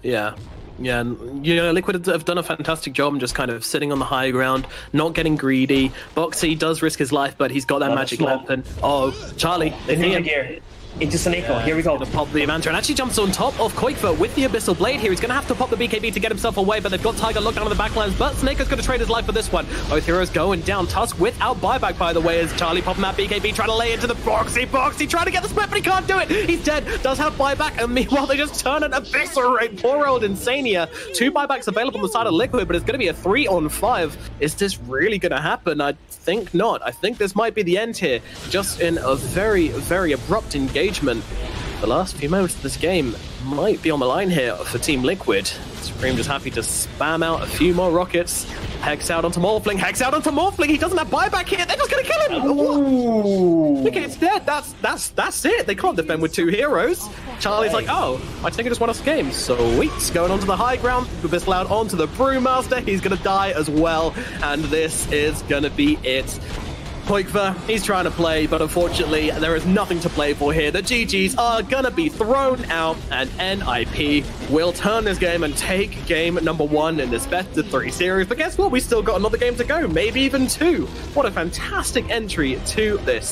Yeah. Yeah, and, you know, Liquid have done a fantastic job just kind of sitting on the high ground, not getting greedy. Boxy does risk his life, but he's got that magic lamp, and, oh, Charlie, they see him. Gear. Into Sneko, here we go. Gonna pop the Manta and actually jumps on top of Qualifier with the Abyssal Blade here. He's gonna have to pop the BKB to get himself away, but they've got Tiger locked down on the backlines, but Snake's gonna trade his life for this one. Both heroes going down. Tusk without buyback, by the way, as Charlie popping that BKB, trying to lay into the Boxy, trying to get the split, but he can't do it. He's dead, does have buyback, and meanwhile they just turn and eviscerate poor old Insania. 2 buybacks available on the side of Liquid, but it's gonna be a 3-on-5. Is this really gonna happen? I think not. I think this might be the end here, just in a very, very abrupt engagement. The last few moments of this game might be on the line here for Team Liquid. Supreme just happy to spam out a few more rockets. Hex out onto Morphling. Hex out onto Morphling. He doesn't have buyback here. They're just going to kill him. What? Okay, it's dead. That's it. They can't defend with 2 heroes. Charlie's like, oh, I think I just won us a game. Sweet. Going onto the high ground. Bisloud onto the Brewmaster. He's going to die as well. And this is going to be it. Pushka, he's trying to play, but unfortunately, there is nothing to play for here. The GGs are gonna be thrown out, and NiP will turn this game and take game number 1 in this best-of-3 series. But guess what? We still got another game to go, maybe even 2. What a fantastic entry to this.